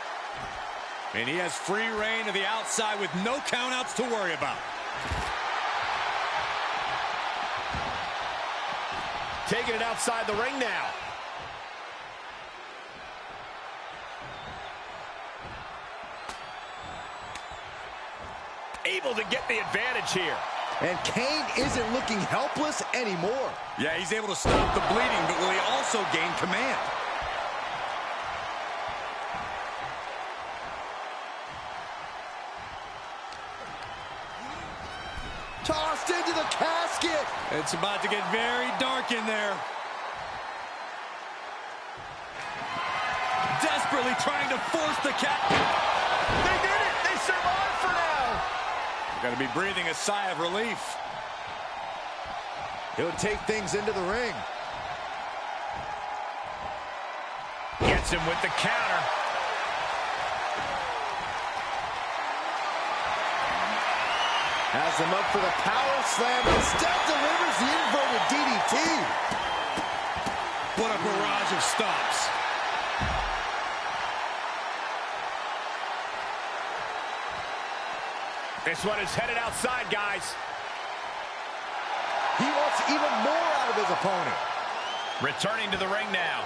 And he has free reign to the outside with no countouts to worry about. Taking it outside the ring now. Able to get the advantage here. And Kane isn't looking helpless anymore. Yeah, he's able to stop the bleeding, but will he also gain command? Tossed into the casket. It's about to get very dark in there. Desperately trying to force the cat. They did it! They survived for now! They're going to be breathing a sigh of relief. He'll take things into the ring. Gets him with the counter. Has him up for the power slam. Instead delivers the inverted DDT. What a barrage of stops. This one is headed outside, guys. He wants even more out of his opponent. Returning to the ring now.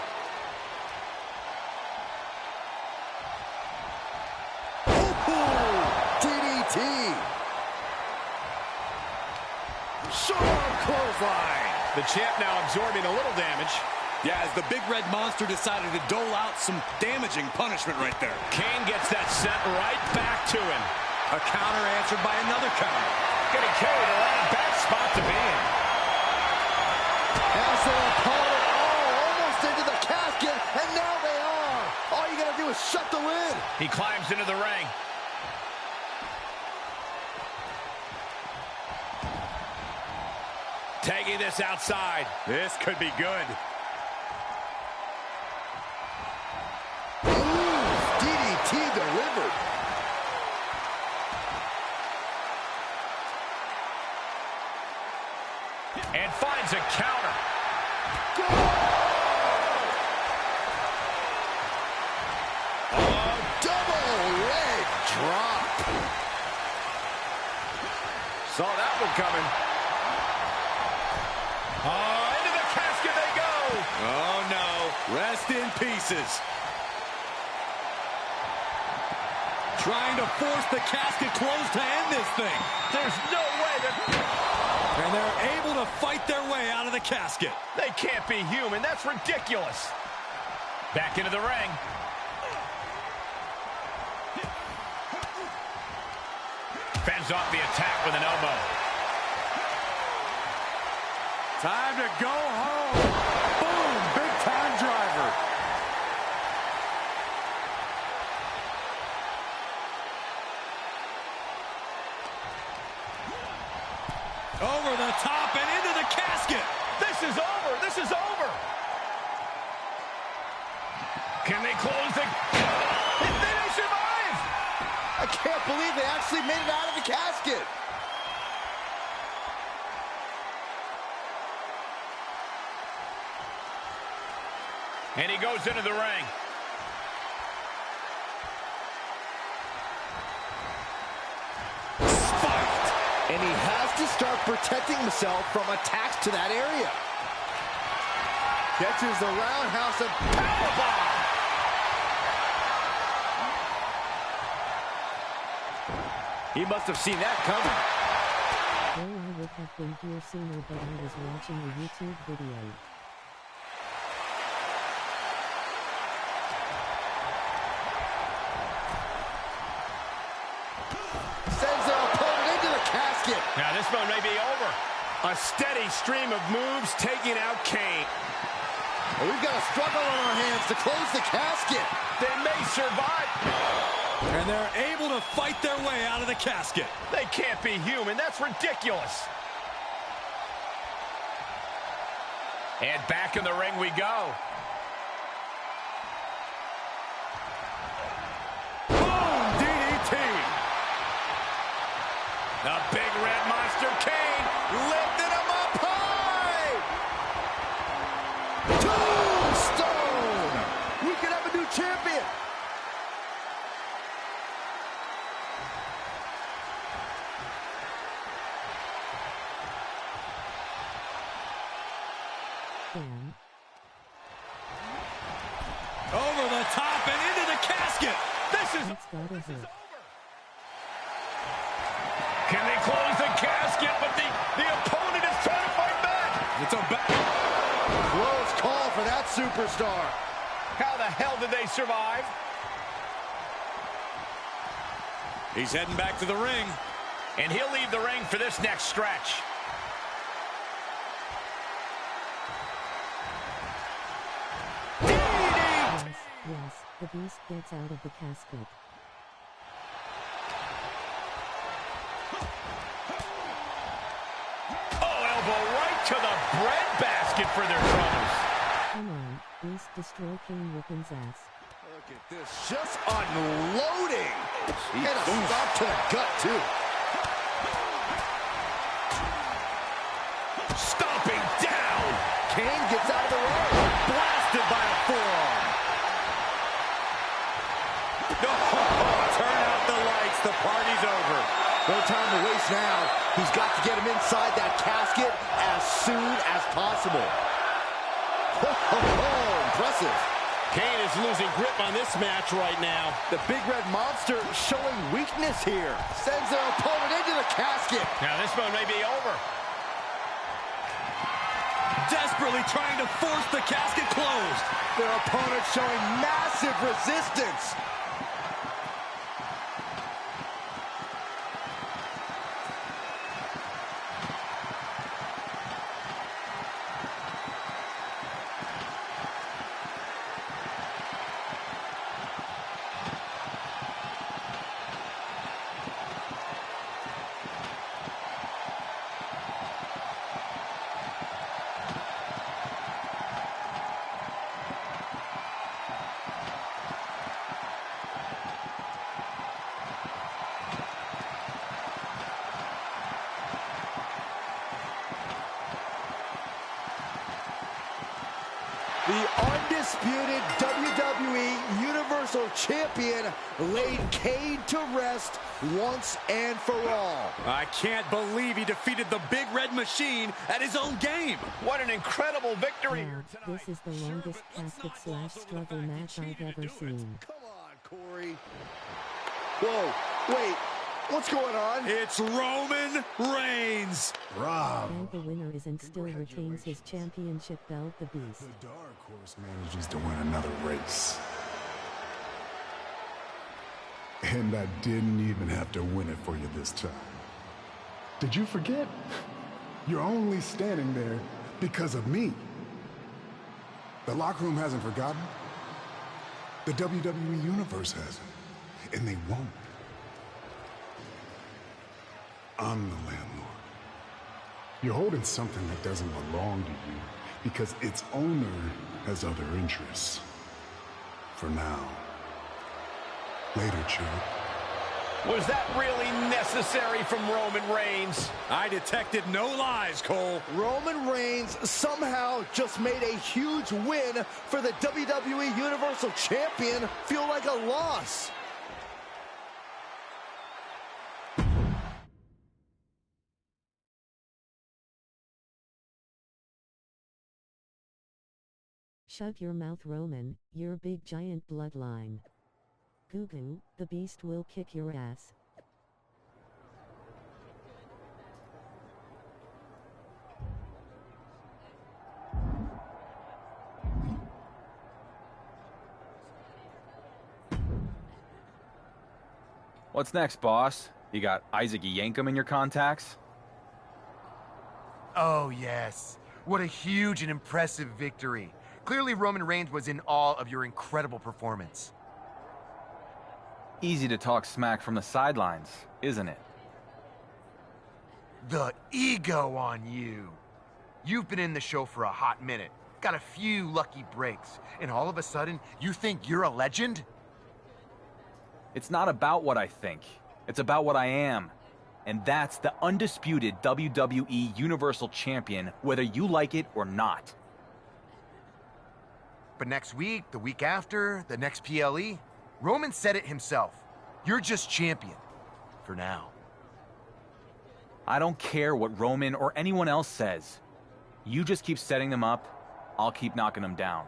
DDT. Sharp clothesline. The champ now absorbing a little damage. Yeah, as the big red monster decided to dole out some damaging punishment right there. Kane gets that sent right back to him. A counter answered by another counter. Getting carried around, bad spot to be in. As their opponent, almost into the casket, and now they are. All you gotta do is shut the lid. He climbs into the ring. Taking this outside. This could be good. DDT delivered. And finds a counter. Oh, double leg drop. Saw that one coming. Oh, into the casket they go. Oh, no. Rest in pieces. Trying to force the casket closed to end this thing. There's no way that... And they're able to fight their way out of the casket. They can't be human. That's ridiculous. Back into the ring. Fends off the attack with an elbow. Time to go home. Boom, big time driver. Over the top and into the casket. This is over. This is over. Can they close the... They may survive. I can't believe they actually made it out of the casket. And he goes into the ring. Spiked. And he has to start protecting himself from attacks to that area. Catches the roundhouse and powerbomb. He must have seen that coming. Well, I would have been here sooner, but I was watching a YouTube video. Sends their opponent into the casket. Now this one may be over. A steady stream of moves taking out Kane. Well, we've got a struggle on our hands to close the casket. They may survive. And they're able to fight their way out of the casket. They can't be human. That's ridiculous. And back in the ring we go. Boom, DDT. The big red monster Kane lifted him up high. Tombstone. We could have a new champion. Damn. Over the top and into the casket. This is... That's gotta hurt. Can they close the casket? But the opponent is trying to fight back. It's a back. Close call for that superstar. How the hell did they survive? He's heading back to the ring. And he'll leave the ring for this next stretch. Yes, the beast gets out of the casket. Oh, elbow right to the breadbasket for their troubles. Come on, beast destroy King Ripken's ass. Look at this, just unloading. And a stop to the gut, too. Stomping down. Kane gets out of the way. Blasted by a forearm. Turn out the lights. The party's over. No time to waste now. He's got to get him inside that casket as soon as possible. Impressive. Kane is losing grip on this match right now. The Big Red Monster showing weakness here. Sends their opponent into the casket. Now this one may be over. Desperately trying to force the casket closed. Their opponent showing massive resistance. The undisputed WWE Universal Champion laid Kane to rest once and for all. I can't believe he defeated the Big Red Machine at his own game. What an incredible victory Wow, here tonight. this is the longest casket/struggle match I've ever seen. Come on, Corey. Whoa, wait, what's going on? It's Roman Reigns. And the winner is and still retains his championship belt, the Beast. The Dark Horse manages to win another race. And I didn't even have to win it for you this time. Did you forget? You're only standing there because of me. The locker room hasn't forgotten. The WWE Universe hasn't. And they won't. I'm the landlord. You're holding something that doesn't belong to you because its owner has other interests. For now. Later, Chuck. Was that really necessary from Roman Reigns? I detected no lies, Cole. Roman Reigns somehow just made a huge win for the WWE Universal Champion feel like a loss. Shut your mouth, Roman, your big giant bloodline. Goo goo, the Beast will kick your ass. What's next, boss? You got Isaac Yankem in your contacts? Oh, yes. What a huge and impressive victory. Clearly, Roman Reigns was in awe of your incredible performance. Easy to talk smack from the sidelines, isn't it? The ego on you. You've been in the show for a hot minute, got a few lucky breaks, and all of a sudden, you think you're a legend? It's not about what I think. It's about what I am. And that's the undisputed WWE Universal Champion, whether you like it or not. But next week, the week after, the next PLE, Roman said it himself. You're just champion. For now. I don't care what Roman or anyone else says. You just keep setting them up, I'll keep knocking them down.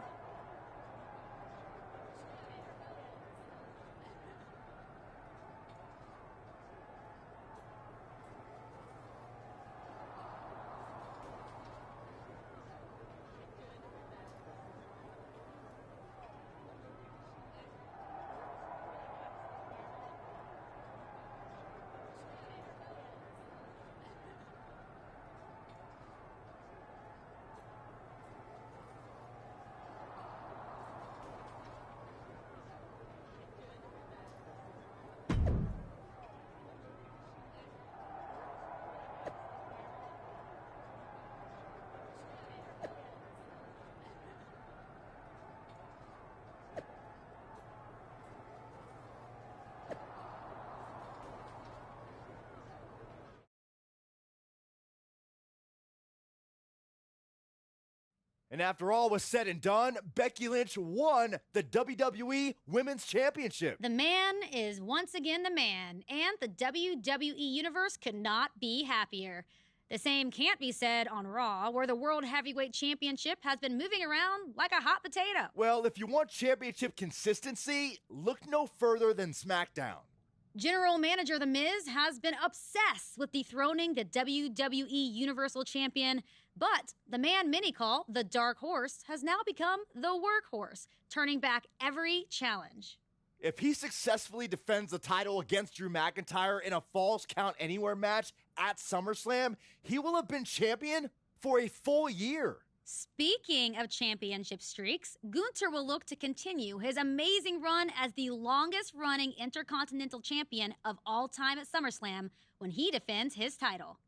And after all was said and done, Becky Lynch won the WWE Women's Championship. The man is once again the man, and the WWE Universe could not be happier. The same can't be said on Raw, where the World Heavyweight Championship has been moving around like a hot potato. Well, if you want championship consistency, look no further than SmackDown. General Manager The Miz has been obsessed with dethroning the WWE Universal Champion, but the man many call the Dark Horse has now become the Workhorse, turning back every challenge. If he successfully defends the title against Drew McIntyre in a Falls Count Anywhere match at SummerSlam, he will have been champion for a full year. Speaking of championship streaks, Gunther will look to continue his amazing run as the longest-running Intercontinental Champion of all time at SummerSlam when he defends his title.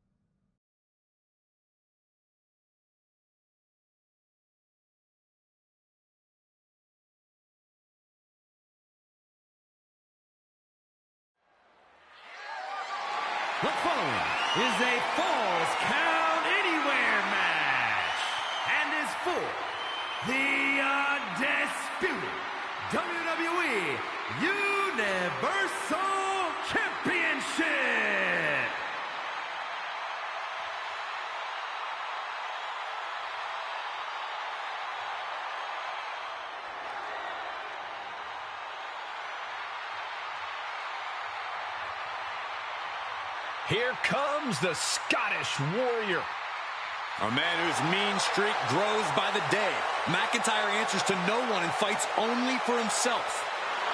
The following is a Falls Count Anywhere match and is for the undisputed WWE Universal Championship. Here comes the Scottish Warrior. A man whose mean streak grows by the day. McIntyre answers to no one and fights only for himself.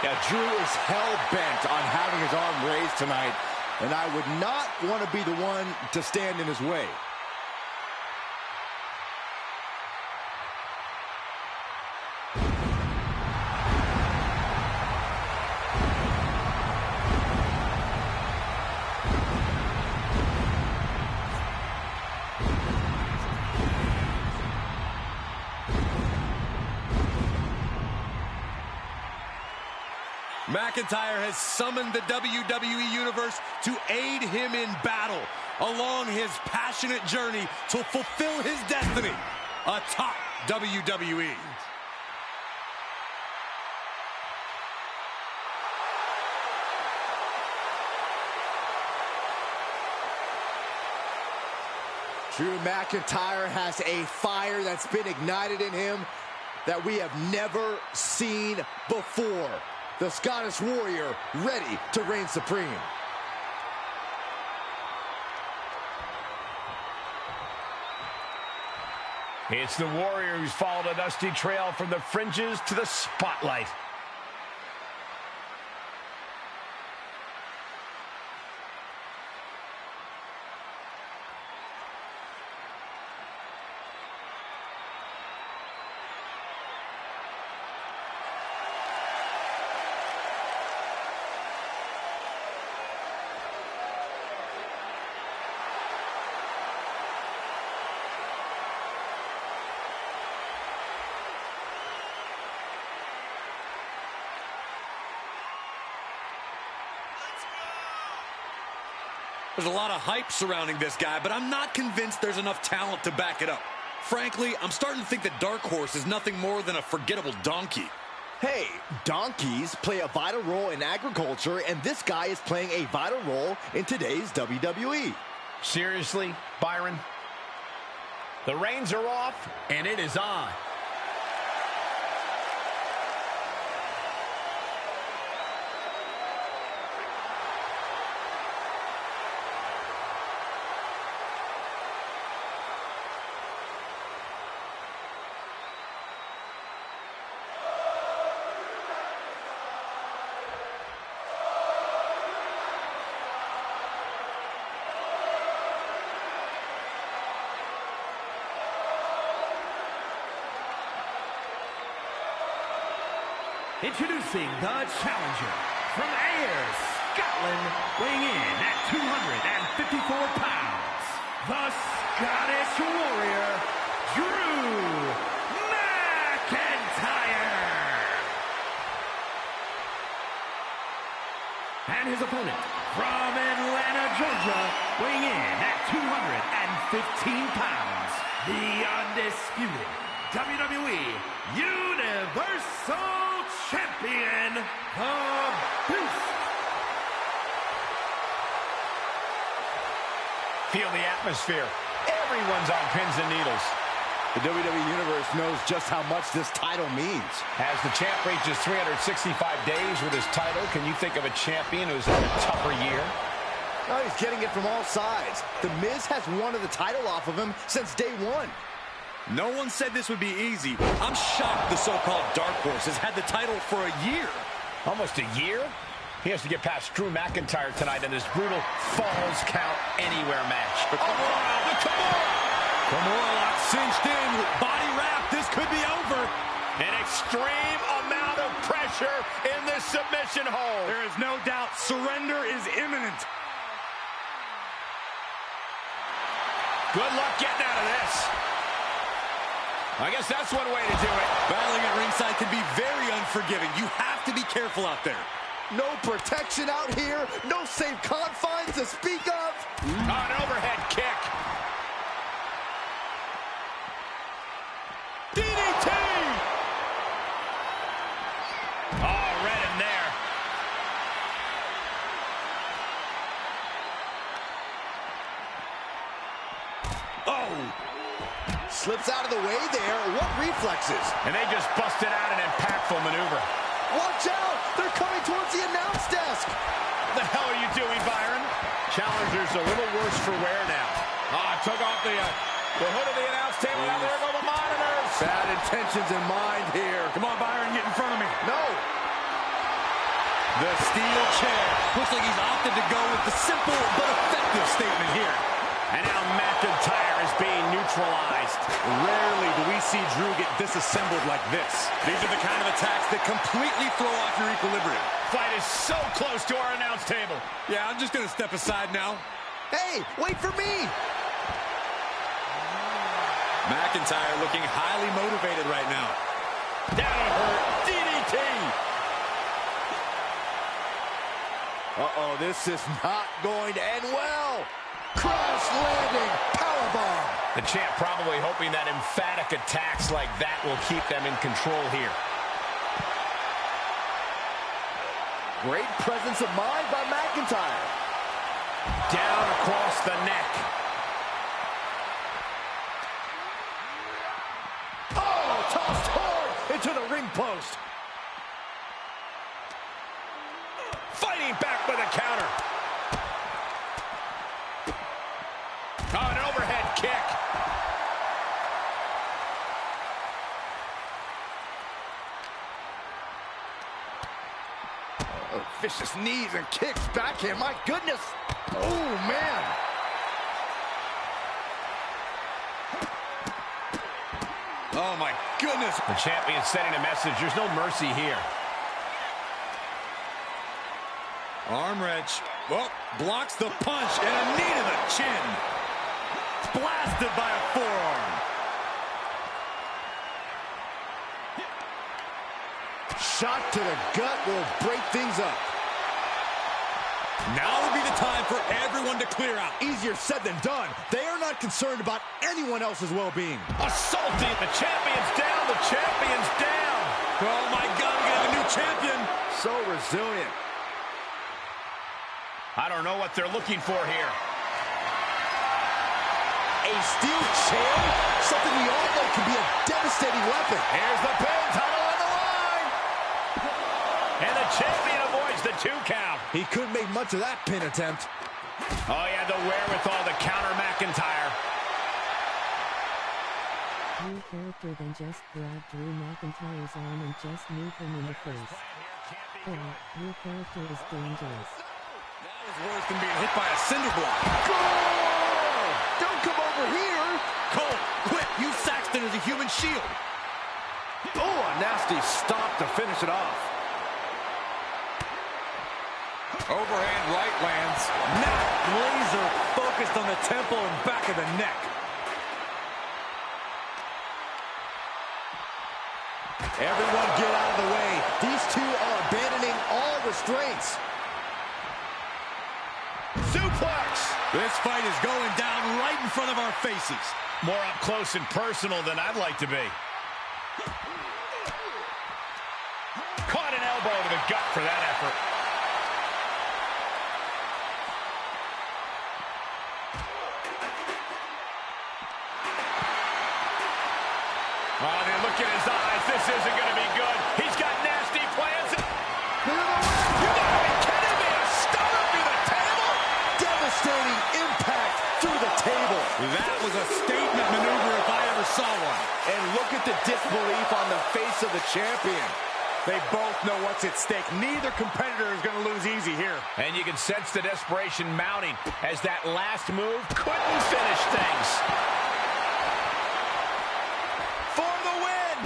Yeah, Drew is hell-bent on having his arm raised tonight, and I would not want to be the one to stand in his way. McIntyre has summoned the WWE Universe to aid him in battle along his passionate journey to fulfill his destiny atop WWE. Drew McIntyre has a fire that's been ignited in him that we have never seen before. The Scottish Warrior ready to reign supreme. It's the Warrior who's followed a dusty trail from the fringes to the spotlight. There's a lot of hype surrounding this guy, but I'm not convinced there's enough talent to back it up. Frankly, I'm starting to think that Dark Horse is nothing more than a forgettable donkey. Hey, donkeys play a vital role in agriculture, and this guy is playing a vital role in today's WWE. Seriously, Byron? The reins are off, and it is on. Introducing the challenger from Ayr, Scotland, weighing in at 254 pounds, the Scottish Warrior, Drew McIntyre. And his opponent from Atlanta, Georgia, weighing in at 215 pounds, the undisputed WWE Universal Champion, the Beast. Feel the atmosphere. Everyone's on pins and needles. The WWE Universe knows just how much this title means. As the champ reaches 365 days with his title, can you think of a champion who's had a tougher year? Oh, he's getting it from all sides. The Miz has wanted the title off of him since day one. No one said this would be easy. I'm shocked the so-called Dark Horse has had the title for a year. Almost a year? He has to get past Drew McIntyre tonight in this brutal Falls Count Anywhere match. The Kimura! Kimura locked cinched in with body wrap. This could be over. An extreme amount of pressure in this submission hold. There is no doubt surrender is imminent. Good luck getting out of this. I guess that's one way to do it. Battling at ringside can be very unforgiving. You have to be careful out there. No protection out here. No safe confines to speak of. An overhead kick. DDT! Oh, read him there. Oh! Slips out of the way there. What reflexes? And they just busted out an impactful maneuver. Watch out! They're coming towards the announce desk. What the hell are you doing, Byron? Challenger's a little worse for wear now. Took off the hood of the announce table. Now there go the monitors. Bad intentions in mind here. Come on, Byron, get in front of me. No. The steel chair. Looks like he's opted to go with the simple but effective statement here. And now McIntyre is being neutralized. Rarely do we see Drew get disassembled like this. These are the kind of attacks that completely throw off your equilibrium. Fight is so close to our announce table. Yeah, I'm just going to step aside now. Hey, wait for me. McIntyre looking highly motivated right now. That'll hurt. DDT. Uh-oh, this is not going to end well. Crash landing, powerbomb. The champ probably hoping that emphatic attacks like that will keep them in control here. Great presence of mind by McIntyre. Down across the neck. Oh, tossed hard into the ring post. Fighting back with a counter. Oh, an overhead kick. Oh, vicious knees and kicks backhand. My goodness. Oh, man. Oh, my goodness. The champion sending a message. There's no mercy here. Arm wrench. Well, blocks the punch and a knee to the chin. Blasted by a forearm. Shot to the gut will break things up. Now would be the time for everyone to clear out. Easier said than done. They are not concerned about anyone else's well-being. Assaulting. The champion's down. The champion's down. Oh, my God. We have a new champion. So resilient. I don't know what they're looking for here. A steel chair? Something we all know can be a devastating weapon. Here's the pin. Title on the line. And the champion avoids the 2 count. He couldn't make much of that pin attempt. Oh, he had the wherewithal to counter McIntyre. New character then just grabbed Drew McIntyre's arm and just moved him in the face. Oh, new character is dangerous. That was worse than being hit by a cinder block. Goal! Don't come over here! Cole, quit! Use Saxton as a human shield. Oh, a nasty stop to finish it off. Overhand right lands. Now laser focused on the temple and back of the neck. Everyone get out of the way. These two are abandoning all restraints. Suplex! This fight is going down right in front of our faces. More up close and personal than I'd like to be. Caught an elbow to the gut for that effort. Oh, they look in his eyes. This isn't going to be good. He's got nasty plans. You gotta be kidding me! A stunner through the table? Devastating impact through the table. That was a statement maneuver if I ever saw one. And look at the disbelief on the face of the champion. They both know what's at stake. Neither competitor is going to lose easy here. And you can sense the desperation mounting as that last move couldn't finish things. For the win!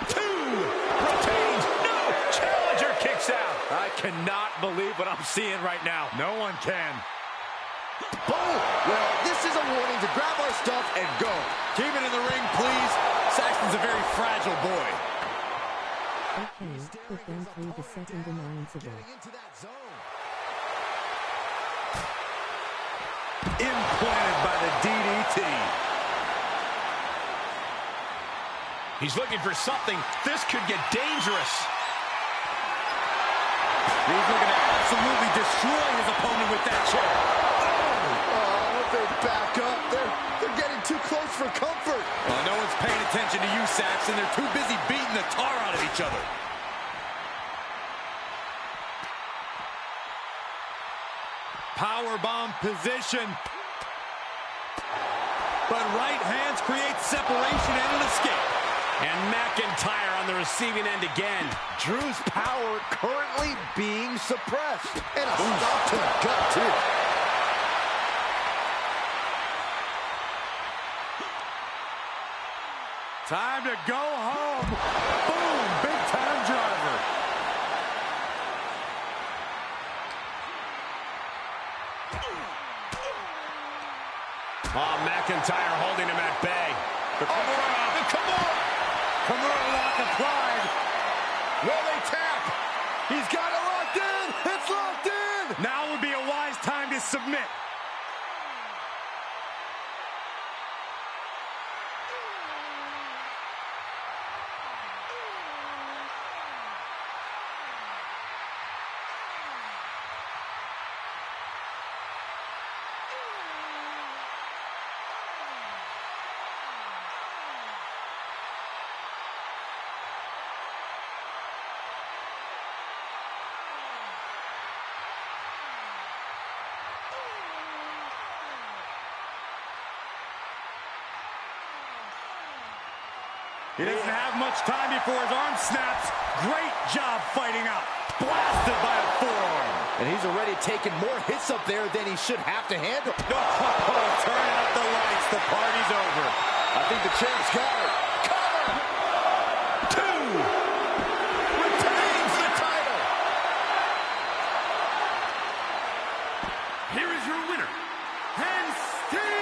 2 retains. No! Challenger kicks out. I cannot believe what I'm seeing right now. No one can. Boom! Well, this is a warning to grab our stuff and go. Keep it in the ring, please. Saxton's a very fragile boy. Okay, put them through the second announce ago. Implanted by the DDT. He's looking for something. This could get dangerous. He's looking to absolutely destroy his opponent with that chair. Oh, they back up. They're getting too close for comfort. Well, no one's paying attention to you, Saxton. They're too busy beating the tar out of each other. Powerbomb position. But right hands create separation and an escape. And McIntyre on the receiving end again. Drew's power currently being suppressed. And a stop to the gut, too. Time to go home. Boom, big time driver. Oh, McIntyre holding him at bay. The Kimura lock applied. Will they tap? He's got it locked in. It's locked in. Now would be a wise time to submit. He doesn't have much time before his arm snaps. Great job fighting out. Blasted by a forearm. And he's already taken more hits up there than he should have to handle. No, turn out the lights. The party's over. I think the champ's got it. Cover! 2! Retains the title! Here is your winner, and still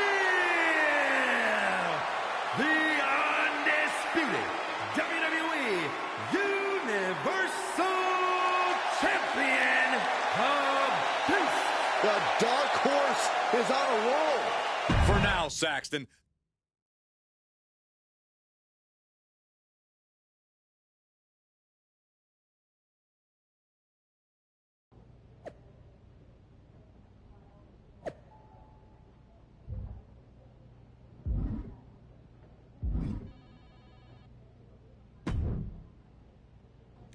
the undisputed WWE Universal Champion, the Beast. The dark horse is on a roll. For now, Saxton.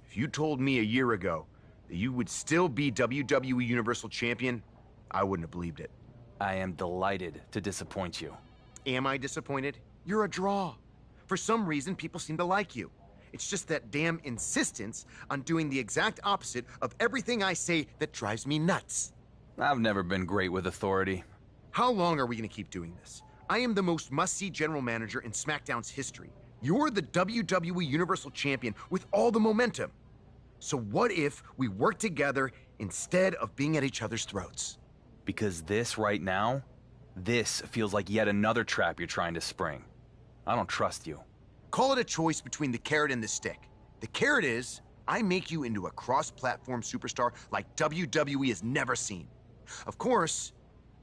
If you told me a year ago that you would still be WWE Universal Champion, I wouldn't have believed it. I am delighted to disappoint you. Am I disappointed? You're a draw. For some reason, people seem to like you. It's just that damn insistence on doing the exact opposite of everything I say that drives me nuts. I've never been great with authority. How long are we going to keep doing this? I am the most must-see general manager in SmackDown's history. You're the WWE Universal Champion with all the momentum. So what if we work together instead of being at each other's throats? Because this right now, this feels like yet another trap you're trying to spring. I don't trust you. Call it a choice between the carrot and the stick. The carrot is, I make you into a cross-platform superstar like WWE has never seen. Of course,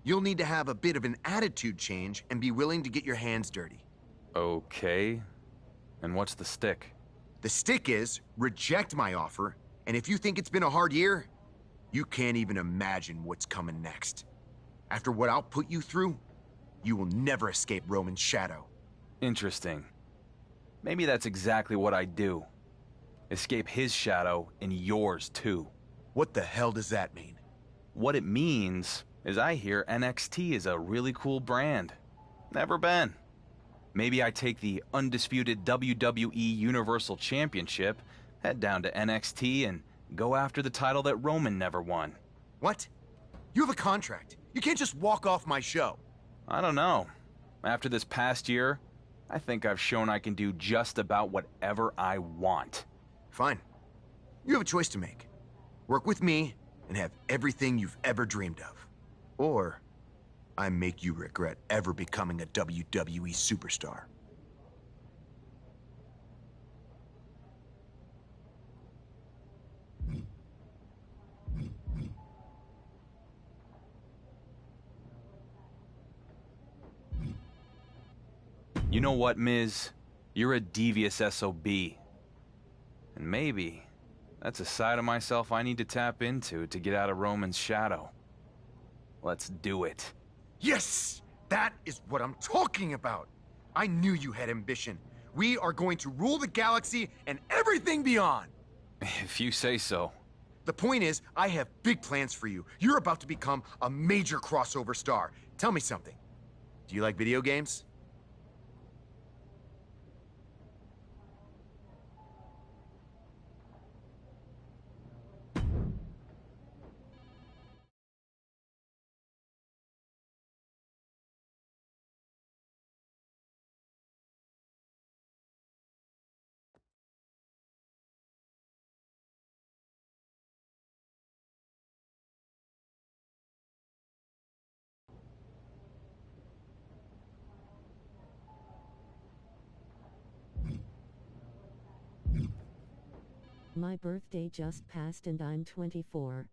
you'll need to have a bit of an attitude change and be willing to get your hands dirty. Okay. And what's the stick? The stick is, reject my offer, and if you think it's been a hard year, you can't even imagine what's coming next. After what I'll put you through, you will never escape Roman's shadow. Interesting. Maybe that's exactly what I do. Escape his shadow and yours too. What the hell does that mean? What it means is I hear NXT is a really cool brand. Never been. Maybe I take the undisputed WWE Universal Championship, head down to NXT, and go after the title that Roman never won. What? You have a contract. You can't just walk off my show. I don't know. After this past year, I think I've shown I can do just about whatever I want. Fine. You have a choice to make. Work with me and have everything you've ever dreamed of. Or I make you regret ever becoming a WWE superstar. You know what, Miz? You're a devious SOB. And maybe that's a side of myself I need to tap into to get out of Roman's shadow. Let's do it. Yes! That is what I'm talking about! I knew you had ambition. We are going to rule the galaxy and everything beyond! If you say so. The point is, I have big plans for you. You're about to become a major crossover star. Tell me something. Do you like video games? My birthday just passed and I'm 24.